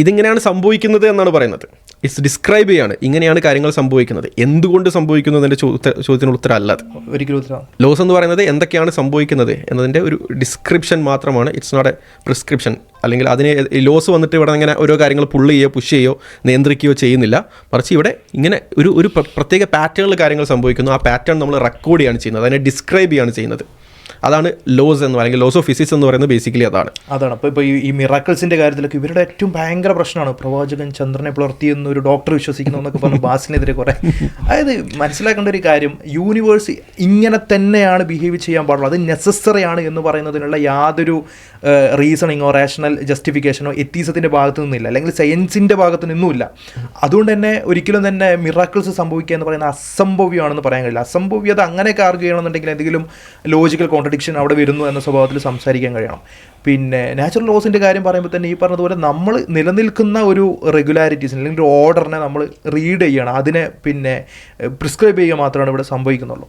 ഇതിങ്ങനെയാണ് സംഭവിക്കുന്നത് എന്നാണ് പറയുന്നത്. ഇറ്റ്സ് ഡിസ്ക്രൈബ് ചെയ്യാണ് ഇങ്ങനെയാണ് കാര്യങ്ങൾ സംഭവിക്കുന്നത്. എന്തുകൊണ്ട് സംഭവിക്കുന്നു എന്നതിൻ്റെ ചോദ്യത്തിനുള്ള ഉത്തരം അല്ലാതെ ഒരിക്കലും ലോസ് എന്ന് പറയുന്നത് എന്തൊക്കെയാണ് സംഭവിക്കുന്നത് എന്നതിൻ്റെ ഒരു ഡിസ്ക്രിപ്ഷൻ മാത്രമാണ്. It's not a prescription. അല്ലെങ്കിൽ അതിനെ ലോസ് വന്നിട്ട് ഇവിടെ ഇങ്ങനെ ഓരോ കാര്യങ്ങൾ പുള്ള് ചെയ്യുകയോ പുഷ് ചെയ്യുകയോ നിയന്ത്രിക്കുകയോ ചെയ്യുന്നില്ല. മറിച്ച് ഇവിടെ ഇങ്ങനെ ഒരു പ്രത്യേക പാറ്റേണിൽ കാര്യങ്ങൾ സംഭവിക്കുന്നു. ആ പാറ്റേൺ നമ്മൾ റെക്കോർഡ് ചെയ്യാണ് ചെയ്യുന്നത്, അതിനെ ഡിസ്ക്രൈബ് ചെയ്യാണ് ചെയ്യുന്നത്. അതാണ് ലോസ് എന്ന് പറയുന്നത്. ലോസ് ഓഫ് ഫിസിക്സ് എന്ന് പറയുന്നത് ബേസിക്കലി അതാണ്. അപ്പോൾ ഈ മിറാക്കിൾസിൻ്റെ കാര്യത്തിലൊക്കെ ഇവരുടെ ഏറ്റവും ഭയങ്കര പ്രശ്നമാണ് പ്രവാചകൻ ചന്ദ്രനെ പുലർത്തി എന്നൊരു ഡോക്ടർ വിശ്വസിക്കുന്നു എന്നൊക്കെ പറഞ്ഞ് ബാസിനെതിരെ കുറേ. അതായത് മനസ്സിലാക്കേണ്ട ഒരു കാര്യം, യൂണിവേഴ്സ് ഇങ്ങനെ തന്നെയാണ് ബിഹേവ് ചെയ്യാൻ പാടുള്ളൂ. അത് നെസസറി ആണ് എന്ന് പറയുന്നതിനുള്ള യാതൊരു റീസണിങ്ങോ റാഷണൽ ജസ്റ്റിഫിക്കേഷനോ എത്തീസത്തിൻ്റെ ഭാഗത്തു നിന്നില്ല, അല്ലെങ്കിൽ സയൻസിൻ്റെ ഭാഗത്തു നിന്നുമില്ല. അതുകൊണ്ട് തന്നെ ഒരിക്കലും തന്നെ മിറാക്കിൾസ് സംഭവിക്കുക എന്ന് പറയുന്നത് അസംഭവ്യമാണെന്ന് പറയാൻ കഴിയില്ല. അസംഭവ്യത അങ്ങനെയൊക്കെ ആർഗ്യൂ ചെയ്യണമെന്നുണ്ടെങ്കിൽ എന്തെങ്കിലും ലോജിക്കൽ കോൺട്രഡിക്ഷൻ അവിടെ വരുന്നു എന്ന സ്വഭാവത്തിൽ സംസാരിക്കാൻ കഴിയണം. പിന്നെ നാച്ചുറൽ ലോസിൻ്റെ കാര്യം പറയുമ്പോൾ തന്നെ ഈ പറഞ്ഞതുപോലെ നമ്മൾ നിലനിൽക്കുന്ന ഒരു റെഗുലാരിറ്റീസ് അല്ലെങ്കിൽ ഒരു ഓർഡറിനെ നമ്മൾ റീഡ് ചെയ്യണം, അതിനെ പിന്നെ പ്രിസ്ക്രൈബ് ചെയ്യുക മാത്രമാണ് ഇവിടെ സംഭവിക്കുന്നുള്ളൂ.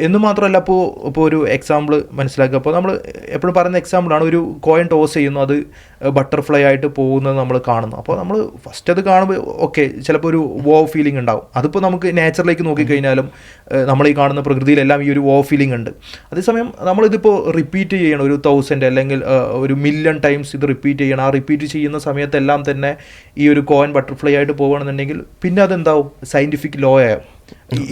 എന്ന് മാത്രമല്ല ഇപ്പോൾ ഒരു എക്സാമ്പിൾ മനസ്സിലാക്കുക. അപ്പോൾ നമ്മൾ എപ്പോഴും പറയുന്ന എക്സാമ്പിളാണ്, ഒരു കോയിൻ ടോസ് ചെയ്യുന്നു, അത് ബട്ടർഫ്ലൈ ആയിട്ട് പോകുന്നത് നമ്മൾ കാണുന്നു. അപ്പോൾ നമ്മൾ ഫസ്റ്റ് അത് കാണുമ്പോൾ ഓക്കെ ചിലപ്പോൾ ഒരു വോ ഫീലിംഗ് ഉണ്ടാവും. അതിപ്പോൾ നമുക്ക് നേച്ചറിലേക്ക് നോക്കിക്കഴിഞ്ഞാലും നമ്മൾ ഈ കാണുന്ന പ്രകൃതിയിലെല്ലാം ഈ ഒരു വോ ഫീലിംഗ് ഉണ്ട്. അതേസമയം നമ്മളിതിപ്പോൾ റിപ്പീറ്റ് ചെയ്യണം, ഒരു 1000 അല്ലെങ്കിൽ ഒരു 1,000,000 ടൈംസ് ഇത് റിപ്പീറ്റ് ചെയ്യണം. ആ റിപ്പീറ്റ് ചെയ്യുന്ന സമയത്തെല്ലാം തന്നെ ഈ ഒരു കോയിൻ ബട്ടർഫ്ലൈ ആയിട്ട് പോകുകയാണെന്നുണ്ടെങ്കിൽ പിന്നെ അതെന്താവും? സയൻറ്റിഫിക് ലോ ആവും.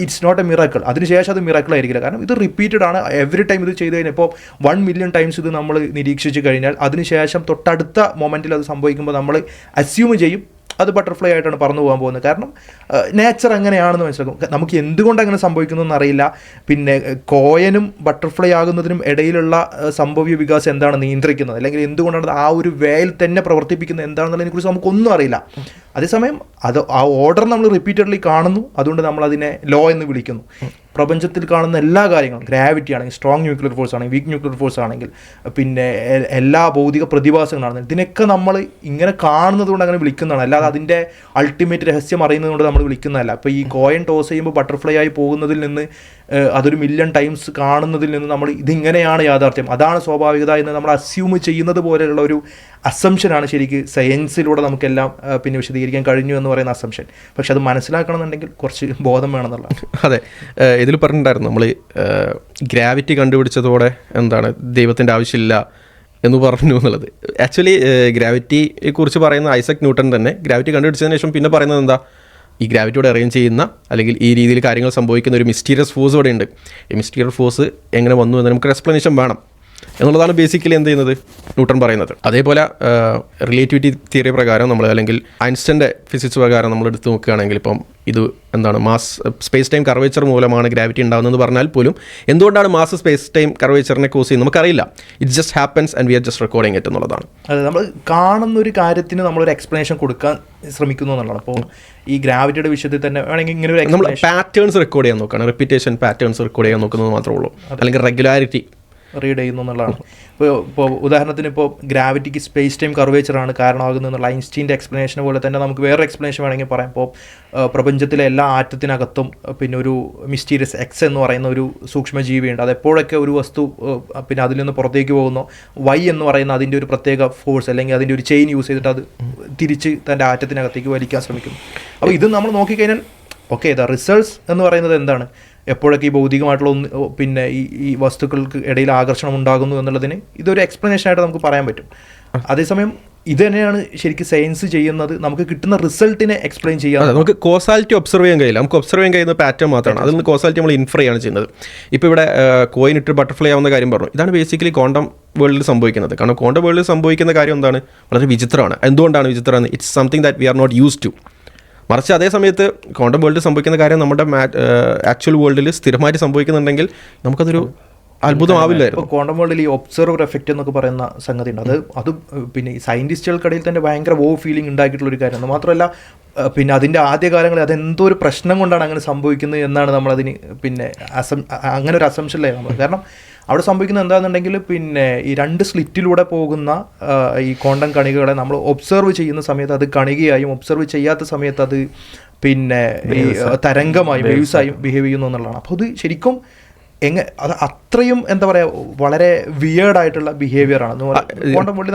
It's not a miracle. അതിനുശേഷം അത് മിറാക്കിൾ ആയിരിക്കില്ല. കാരണം ഇത് റിപ്പീറ്റഡ് ആണ്. എവറി ടൈം ഇത് ചെയ്ത് കഴിഞ്ഞാൽ ഇപ്പോൾ 1,000,000 ടൈംസ് ഇത് നമ്മൾ നിരീക്ഷിച്ച് കഴിഞ്ഞാൽ അതിനുശേഷം തൊട്ടടുത്ത മൊമെൻറ്റിൽ അത് സംഭവിക്കുമ്പോൾ നമ്മൾ അസ്യൂം ചെയ്യും അത് ബട്ടർഫ്ലൈ ആയിട്ടാണ് പറന്നു പോകാൻ പോകുന്നത്. കാരണം നേച്ചർ എങ്ങനെയാണെന്ന് മനസ്സിലാക്കും. നമുക്ക് എന്തുകൊണ്ട് അങ്ങനെ സംഭവിക്കുന്നതെന്ന് അറിയില്ല. പിന്നെ കോയനും ബട്ടർഫ്ലൈ ആകുന്നതിനും ഇടയിലുള്ള സംഭവ്യ വികാസം എന്താണ് നിയന്ത്രിക്കുന്നത്, അല്ലെങ്കിൽ എന്തുകൊണ്ടാണ് ആ ഒരു വേയിൽ തന്നെ പ്രവർത്തിപ്പിക്കുന്നത് എന്താണെന്നുള്ളതിനെക്കുറിച്ച് നമുക്കൊന്നും അറിയില്ല. അതേസമയം ആ ഓർഡർ നമ്മൾ റിപ്പീറ്റഡ്ലി കാണുന്നു, അതുകൊണ്ട് നമ്മൾ അതിനെ ലോ എന്ന് വിളിക്കുന്നു. പ്രപഞ്ചത്തിൽ കാണുന്ന എല്ലാ കാര്യങ്ങളും, ഗ്രാവിറ്റി ആണെങ്കിൽ, സ്ട്രോങ് ന്യൂക്ലിയർ ഫോഴ്സ് ആണെങ്കിൽ, വീക്ക് ന്യൂക്ലിയർ ഫോഴ്സ് ആണെങ്കിൽ, പിന്നെ എല്ലാ ഭൗതിക പ്രതിഭാസങ്ങളാണെങ്കിലും, ഇതിനൊക്കെ നമ്മൾ ഇങ്ങനെ കാണുന്നത് കൊണ്ട് അങ്ങനെ വിളിക്കുന്നതാണ്. അല്ലാതെ അതിൻ്റെ അൾട്ടിമേറ്റ് രഹസ്യം അറിയുന്നത് കൊണ്ട് നമ്മൾ വിളിക്കുന്നതല്ല. അപ്പോൾ ഈ കോയിൻ ടോസ് ചെയ്യുമ്പോൾ ബട്ടർഫ്ലൈ ആയി പോകുന്നതിൽ നിന്ന് അതൊരു 1,000,000 ടൈംസ് കാണുന്നതിൽ നിന്ന് നമ്മൾ ഇതിങ്ങനെയാണ് യാഥാർത്ഥ്യം, അതാണ് സ്വാഭാവികത എന്ന് നമ്മൾ അസ്യൂം ചെയ്യുന്നത് പോലെയുള്ള ഒരു അസംഷനാണ് ശരിക്ക് സയൻസിലൂടെ നമുക്കെല്ലാം പിന്നെ വിശദീകരിക്കാൻ കഴിഞ്ഞു എന്ന് പറയുന്ന അസംഷൻ. പക്ഷെ അത് മനസ്സിലാക്കണമെന്നുണ്ടെങ്കിൽ കുറച്ച് ബോധം വേണമെന്നുള്ളത്. അതെ, ഇതിൽ പറഞ്ഞിട്ടുണ്ടായിരുന്നു നമ്മൾ ഗ്രാവിറ്റി കണ്ടുപിടിച്ചതോടെ എന്താണ് ദൈവത്തിൻ്റെ ആവശ്യമില്ല എന്ന് പറഞ്ഞു എന്നുള്ളത്. ആക്ച്വലി ഗ്രാവിറ്റിയെ കുറിച്ച് പറയുന്ന ഐസക് ന്യൂട്ടൺ തന്നെ ഗ്രാവിറ്റി കണ്ടുപിടിച്ചതിന് ശേഷം പിന്നെ പറയുന്നത് എന്താ, ഈ ഗ്രാവിറ്റിയോട് അറേഞ്ച് ചെയ്യുന്ന അല്ലെങ്കിൽ ഈ രീതിയിൽ കാര്യങ്ങൾ സംഭവിക്കുന്ന ഒരു മിസ്റ്റീരിയസ് ഫോഴ്സ് ഇവിടെ ഉണ്ട്. ഈ മിസ്റ്റീരിയസ് ഫോഴ്സ് എങ്ങനെ വന്നു എന്ന് നമുക്കൊരു എക്സ്പ്ലനേഷൻ വേണം എന്നുള്ളതാണ് ബേസിക്കലി എന്ത് ചെയ്യുന്നത് ന്യൂട്ടൺ പറയുന്നത്. അതേപോലെ റിലേറ്റിവിറ്റി തിയറി പ്രകാരം നമ്മൾ അല്ലെങ്കിൽ ഐൻസ്റ്റൈൻ്റെ ഫിസിക്സ് പ്രകാരം നമ്മൾ എടുത്ത് നോക്കുകയാണെങ്കിൽ ഇപ്പം ഇത് എന്താണ് മാസ് സ്പേസ് ടൈം കർവേച്ചർ മൂലമാണ് ഗ്രാവിറ്റി ഉണ്ടാകുന്നതെന്ന് പറഞ്ഞാൽ പോലും എന്തുകൊണ്ടാണ് മാസ് സ്പേസ് ടൈം കർവേച്ചറിനെ കോസ് ചെയ്യുന്നത് നമുക്കറിയില്ല. It just happens and we are just recording it എന്നുള്ളതാണ്. അതെ, നമ്മൾ കാണുന്ന ഒരു കാര്യത്തിന് നമ്മളൊരു എക്സ്പ്ലനേഷൻ കൊടുക്കാൻ ശ്രമിക്കുന്നു എന്നുള്ളതാണ്. അപ്പോൾ ഈ ഗ്രാവിറ്റിയുടെ വിഷയത്തിൽ തന്നെ വേണമെങ്കിൽ ഇങ്ങനെ ഒരു നമ്മൾ പാറ്റേൺസ് റെക്കോർഡ് ചെയ്യാൻ നോക്കുകയാണ്, റിപ്പീറ്റേഷൻ പാറ്റേൺസ് റെക്കോർഡ് ചെയ്യാൻ നോക്കുന്നത് മാത്രമേ ഉള്ളൂ, അല്ലെങ്കിൽ റെഗുലാരിറ്റി റീഡ് ചെയ്യുന്നു എന്നുള്ളതാണ്. ഇപ്പോൾ ഉദാഹരണത്തിന് ഇപ്പോൾ ഗ്രാവിറ്റിക്ക് സ്പേസ് ടൈം കർവേച്ചറാണ് കാരണമാകുന്നത് എന്നുള്ള ഐൻസ്റ്റീൻ്റെ എക്സ്പ്ലനേഷൻ പോലെ തന്നെ നമുക്ക് വേറെ എക്സ്പ്ലനേഷൻ വേണമെങ്കിൽ പറയാം. ഇപ്പോൾ പ്രപഞ്ചത്തിലെ എല്ലാ ആറ്റത്തിനകത്തും പിന്നെ ഒരു മിസ്റ്റീരിയസ് എക്സ് എന്ന് പറയുന്ന ഒരു സൂക്ഷ്മജീവിയുണ്ട്. അതെപ്പോഴൊക്കെ ഒരു വസ്തു പിന്നെ അതിൽ നിന്ന് പുറത്തേക്ക് പോകുന്നു, വൈ എന്ന് പറയുന്ന അതിൻ്റെ ഒരു പ്രത്യേക ഫോഴ്സ് അല്ലെങ്കിൽ അതിൻ്റെ ഒരു ചെയിൻ യൂസ് ചെയ്തിട്ട് അത് തിരിച്ച് തൻ്റെ ആറ്റത്തിനകത്തേക്ക് വലിക്കാൻ ശ്രമിക്കുന്നു. അപ്പോൾ ഇത് നമ്മൾ നോക്കിക്കഴിഞ്ഞാൽ ഓക്കെ, ദ റിസൾട്ട്സ് എന്ന് പറയുന്നത് എന്താണ്, എപ്പോഴൊക്കെ ഈ ഭൗതികമായിട്ടുള്ള പിന്നെ ഈ വസ്തുക്കൾക്ക് ഇടയിൽ ആകർഷണം ഉണ്ടാകുന്നു എന്നുള്ളതിന് ഇതൊരു എക്സ്പ്ലനേഷനായിട്ട് നമുക്ക് പറയാൻ പറ്റും. അതേസമയം ഇത് തന്നെയാണ് ശരിക്കും സയൻസ് ചെയ്യുന്നത്, നമുക്ക് കിട്ടുന്ന റിസൾട്ടിനെ എക്സ്പ്ലെയിൻ ചെയ്യാം. നമുക്ക് കോസാലിറ്റി ഒബ്സർവ് ചെയ്യാൻ കഴിയില്ല, നമുക്ക് ഒബ്സർവ് ചെയ്യാൻ കഴിയുന്ന പാറ്റേൺ മാത്രമാണ്. അതിൽ നിന്ന് കോസാലിറ്റി നമ്മൾ ഇൻഫർ ചെയ്യാണ് ചെയ്യുന്നത്. ഇപ്പോൾ ഇവിടെ കോയിൻ ഇട്ട് ബട്ടർഫ്ലൈ ആവുന്ന കാര്യം പറഞ്ഞു. ഇതാണ് ബേസിക്കലി ക്വാണ്ടം വേൾഡിൽ സംഭവിക്കുന്നത്. കാരണം ക്വാണ്ടം വേൾഡിൽ സംഭവിക്കുന്ന കാര്യം എന്താണ്, വളരെ വിചിത്രമാണ്. എന്തുകൊണ്ടാണ് വിചിത്രമാണ്? It's something that we are not used to. മറിച്ച് അതേ സമയത്ത് ക്വാണ്ടം വേൾഡിൽ സംഭവിക്കുന്ന കാര്യം നമ്മുടെ ആക്ച്വൽ വേൾഡിൽ സ്ഥിരമായിട്ട് സംഭവിക്കുന്നുണ്ടെങ്കിൽ നമുക്കതൊരു അത്ഭുതമാവില്ലായിരുന്നു. ഇപ്പോൾ ക്വാണ്ടം വേൾഡിൽ ഈ ഒബ്സർവർ എഫക്റ്റ് എന്നൊക്കെ പറയുന്ന സംഗതി ഉണ്ട്. അത് പിന്നെ ഈ സയൻറ്റിസ്റ്റുകൾക്കിടയിൽ തന്നെ ഭയങ്കര ഫീലിംഗ് ഉണ്ടാക്കിയിട്ടുള്ളൊരു കാര്യമാണ്. മാത്രമല്ല പിന്നെ അതിൻ്റെ ആദ്യകാലങ്ങളിൽ അതെന്തോ ഒരു പ്രശ്നം കൊണ്ടാണ് അങ്ങനെ സംഭവിക്കുന്നത് എന്നാണ് നമ്മളതിന് പിന്നെ അങ്ങനെ ഒരു അസംഷനിലായി നമ്മൾ. കാരണം അവിടെ സംഭവിക്കുന്നത് എന്താണെന്നുണ്ടെങ്കിൽ പിന്നെ ഈ 2 സ്ലിറ്റിലൂടെ പോകുന്ന ഈ ക്വാണ്ടം കണികകളെ നമ്മൾ ഒബ്സർവ് ചെയ്യുന്ന സമയത്ത് അത് കണികയായും ഒബ്സർവ് ചെയ്യാത്ത സമയത്ത് അത് പിന്നെ ഈ തരംഗമായും വേവ്സായും ബിഹേവ് ചെയ്യുന്നു എന്നുള്ളതാണ്. അപ്പോൾ അത് ശരിക്കും അത് അത്രയും എന്താ പറയുക വളരെ വിയേർഡ് ആയിട്ടുള്ള ബിഹേവിയർ ആണ്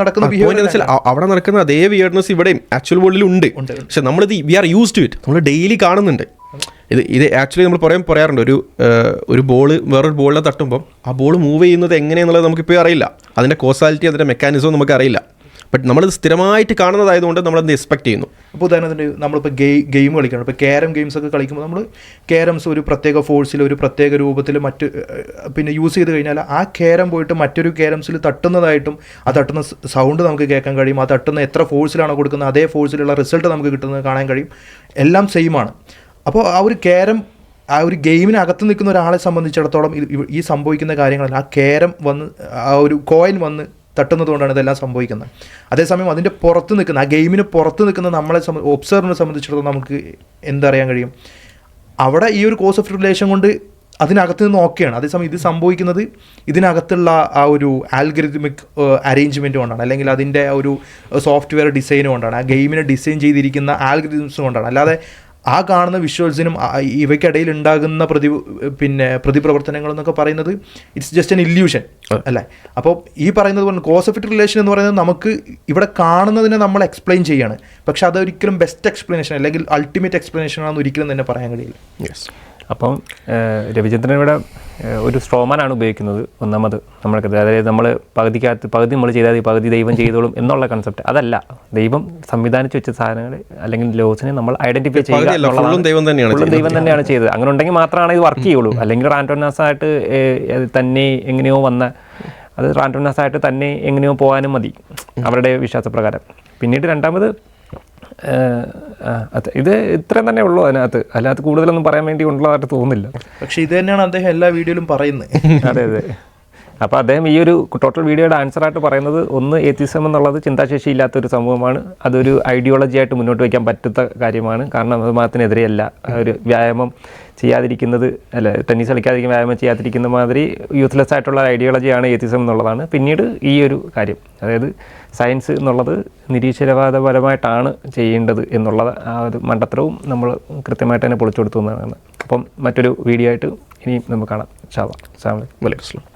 നടക്കുന്ന ബിഹേവിയർ. അവിടെ നടക്കുന്ന അതേ വിയേർഡ്നെസ് ഇവിടെയും ആക്ച്വൽ വേൾഡിൽ ഉണ്ട്. പക്ഷെ നമ്മളിത് we are use to it, നമ്മൾ ഡെയിലി കാണുന്നുണ്ട്. ഇത് ആക്ച്വലി നമ്മൾ പറയാറുണ്ട്, ഒരു ബോൾ വേറൊരു ബോളിനെ തട്ടുമ്പോൾ ആ ബോൾ മൂവ് ചെയ്യുന്നത് എങ്ങനെയെന്നുള്ളത് നമുക്കിപ്പോൾ അറിയില്ല. അതിൻ്റെ കോസാലിറ്റി അതിൻ്റെ മെക്കാനിസം നമുക്കറിയില്ല. ബട്ട് നമ്മളത് സ്ഥിരമായിട്ട് കാണുന്നതായതുകൊണ്ട് നമ്മളത് എക്സ്പെക്ട് ചെയ്യുന്നു. അപ്പോൾ ഉദാഹരണത്തിന് നമ്മളിപ്പോൾ ഗെയിം കളിക്കണം. ഇപ്പോൾ ക്യാരം ഗെയിംസ് ഒക്കെ കളിക്കുമ്പോൾ നമ്മൾ ക്യാരംസ് ഒരു പ്രത്യേക ഫോഴ്സിൽ ഒരു പ്രത്യേക രൂപത്തിൽ പിന്നെ യൂസ് ചെയ്ത് കഴിഞ്ഞാൽ ആ ക്യാരം പോയിട്ട് മറ്റൊരു ക്യാരംസിൽ തട്ടുന്നതായിട്ടും ആ തട്ടുന്ന സൗണ്ട് നമുക്ക് കേൾക്കാൻ കഴിയും. ആ തട്ടുന്ന എത്ര ഫോഴ്സിലാണോ കൊടുക്കുന്നത് അതേ ഫോഴ്സിലുള്ള റിസൾട്ട് നമുക്ക് കിട്ടുന്നത് കാണാൻ കഴിയും. എല്ലാം സെയിമാണ്. അപ്പോൾ ആ ഒരു ക്യാരം ആ ഒരു ഗെയിമിനകത്ത് നിൽക്കുന്ന ഒരാളെ സംബന്ധിച്ചിടത്തോളം ഈ സംഭവിക്കുന്ന കാര്യങ്ങളല്ല, ആ ക്യാരം വന്ന് ആ ഒരു കോയിൻ വന്ന് തട്ടുന്നത് കൊണ്ടാണ് ഇതെല്ലാം സംഭവിക്കുന്നത്. അതേസമയം അതിൻ്റെ പുറത്ത് നിൽക്കുന്ന ആ ഗെയിമിന് പുറത്ത് നിൽക്കുന്ന നമ്മളെ ഒബ്സർവറിനെ സംബന്ധിച്ചിടത്തോളം നമുക്ക് എന്തറിയാൻ കഴിയും, അവിടെ ഈ ഒരു കോസ് ഓഫ് റിലേഷൻ കൊണ്ട് അതിനകത്ത് നിന്ന് ഓക്കെയാണ്. അതേസമയം ഇത് സംഭവിക്കുന്നത് ഇതിനകത്തുള്ള ആ ഒരു ആൽഗരിതമിക് അറേഞ്ച്മെൻറ്റ് കൊണ്ടാണ്, അല്ലെങ്കിൽ അതിൻ്റെ ആ ഒരു സോഫ്റ്റ്വെയർ ഡിസൈൻ കൊണ്ടാണ്, ആ ഗെയിമിനെ ഡിസൈൻ ചെയ്തിരിക്കുന്ന ആൽഗരിതംസ് കൊണ്ടാണ്. അല്ലാതെ ആ കാണുന്ന വിഷ്വൽസിനും ഇവയ്ക്കിടയിൽ ഉണ്ടാകുന്ന പ്രതിപ്രവർത്തനങ്ങൾ എന്നൊക്കെ പറയുന്നത് ഇറ്റ്സ് ജസ്റ്റ് എൻ ഇല്യൂഷൻ അല്ലേ. അപ്പോൾ ഈ പറയുന്നത് പോലെ കോസ് ഓഫ് റിലേഷൻ എന്ന് പറയുന്നത് നമുക്ക് ഇവിടെ കാണുന്നതിനെ നമ്മൾ എക്സ്പ്ലെയിൻ ചെയ്യാണ്. പക്ഷെ അതൊരിക്കലും ബെസ്റ്റ് എക്സ്പ്ലനേഷൻ അല്ലെങ്കിൽ അൾട്ടിമേറ്റ് എക്സ്പ്ലനേഷൻ ആണെന്ന് ഒരിക്കലും തന്നെ പറയാൻ കഴിയില്ല. അപ്പം രവിചന്ദ്രൻ ഇവിടെ ഒരു സ്ട്രോമാനാണ് ഉപയോഗിക്കുന്നത്. ഒന്നാമത് നമ്മൾക്ക് അതായത് നമ്മൾ പകുതി നമ്മൾ ചെയ്താൽ പകുതി ദൈവം ചെയ്തോളും എന്നുള്ള കൺസെപ്റ്റ് അതല്ല. ദൈവം സംവിധാനിച്ച് വെച്ച സാധനങ്ങൾ അല്ലെങ്കിൽ ലോസിനെ നമ്മൾ ഐഡന്റിഫൈ ചെയ്യുക എന്നുള്ളതാണ്. ദൈവം തന്നെയാണ് ചെയ്തത്. അങ്ങനെ ഉണ്ടെങ്കിൽ മാത്രമാണ് ഇത് വർക്ക് ചെയ്യുള്ളൂ. അല്ലെങ്കിൽ റാൻഡോനാസായിട്ട് തന്നെ എങ്ങനെയോ അത് റാൻഡോനാസായിട്ട് തന്നെ എങ്ങനെയോ പോകാനും മതി അവരുടെ വിശ്വാസപ്രകാരം. പിന്നീട് രണ്ടാമത് ഇത് ഇത്രയും തന്നെ ഉള്ളൂ അതിനകത്ത് കൂടുതലൊന്നും പറയാൻ വേണ്ടി ഉള്ളതായിട്ട് തോന്നുന്നില്ല. പക്ഷെ ഇത് തന്നെയാണ് അദ്ദേഹം എല്ലാ വീഡിയോയിലും പറയുന്നത്. അതെ. അപ്പോൾ അദ്ദേഹം ഈ ഒരു ടോട്ടൽ വീഡിയോയുടെ ആൻസറായിട്ട് പറയുന്നത്, ഒന്ന് എത്തിസം എന്നുള്ളത് ചിന്താശേഷി ഇല്ലാത്തൊരു സംഭവമാണ്. അതൊരു ഐഡിയോളജി ആയിട്ട് മുന്നോട്ട് വയ്ക്കാൻ പറ്റുന്ന കാര്യമാണ്. കാരണം അത് മതത്തിനെതിരെയല്ല. ഒരു വ്യായാമം ചെയ്യാതിരിക്കുന്നത് ടെന്നീസ് കളിക്കാതിരിക്കുന്ന വ്യായാമം ചെയ്യാതിരിക്കുന്ന മാതിരി യൂത്ത്ലെസ് ആയിട്ടുള്ള ഐഡിയോളജിയാണ് എത്തിസം എന്നുള്ളതാണ്. പിന്നീട് ഈ ഒരു കാര്യം, അതായത് സയൻസ് എന്നുള്ളത് നിരീശ്വരവാദപരമായിട്ടാണ് ചെയ്യേണ്ടത് എന്നുള്ള ആ ഒരു മണ്ടത്തരവും നമ്മൾ കൃത്യമായിട്ട് തന്നെ പൊളിച്ചു കൊടുത്തു എന്നതാണ്. അപ്പം മറ്റൊരു വീഡിയോ ആയിട്ട് ഇനിയും നമുക്ക് കാണാം. ഇൻഷാ അല്ലാഹ്. അസ്സലാമു അലൈക്കും.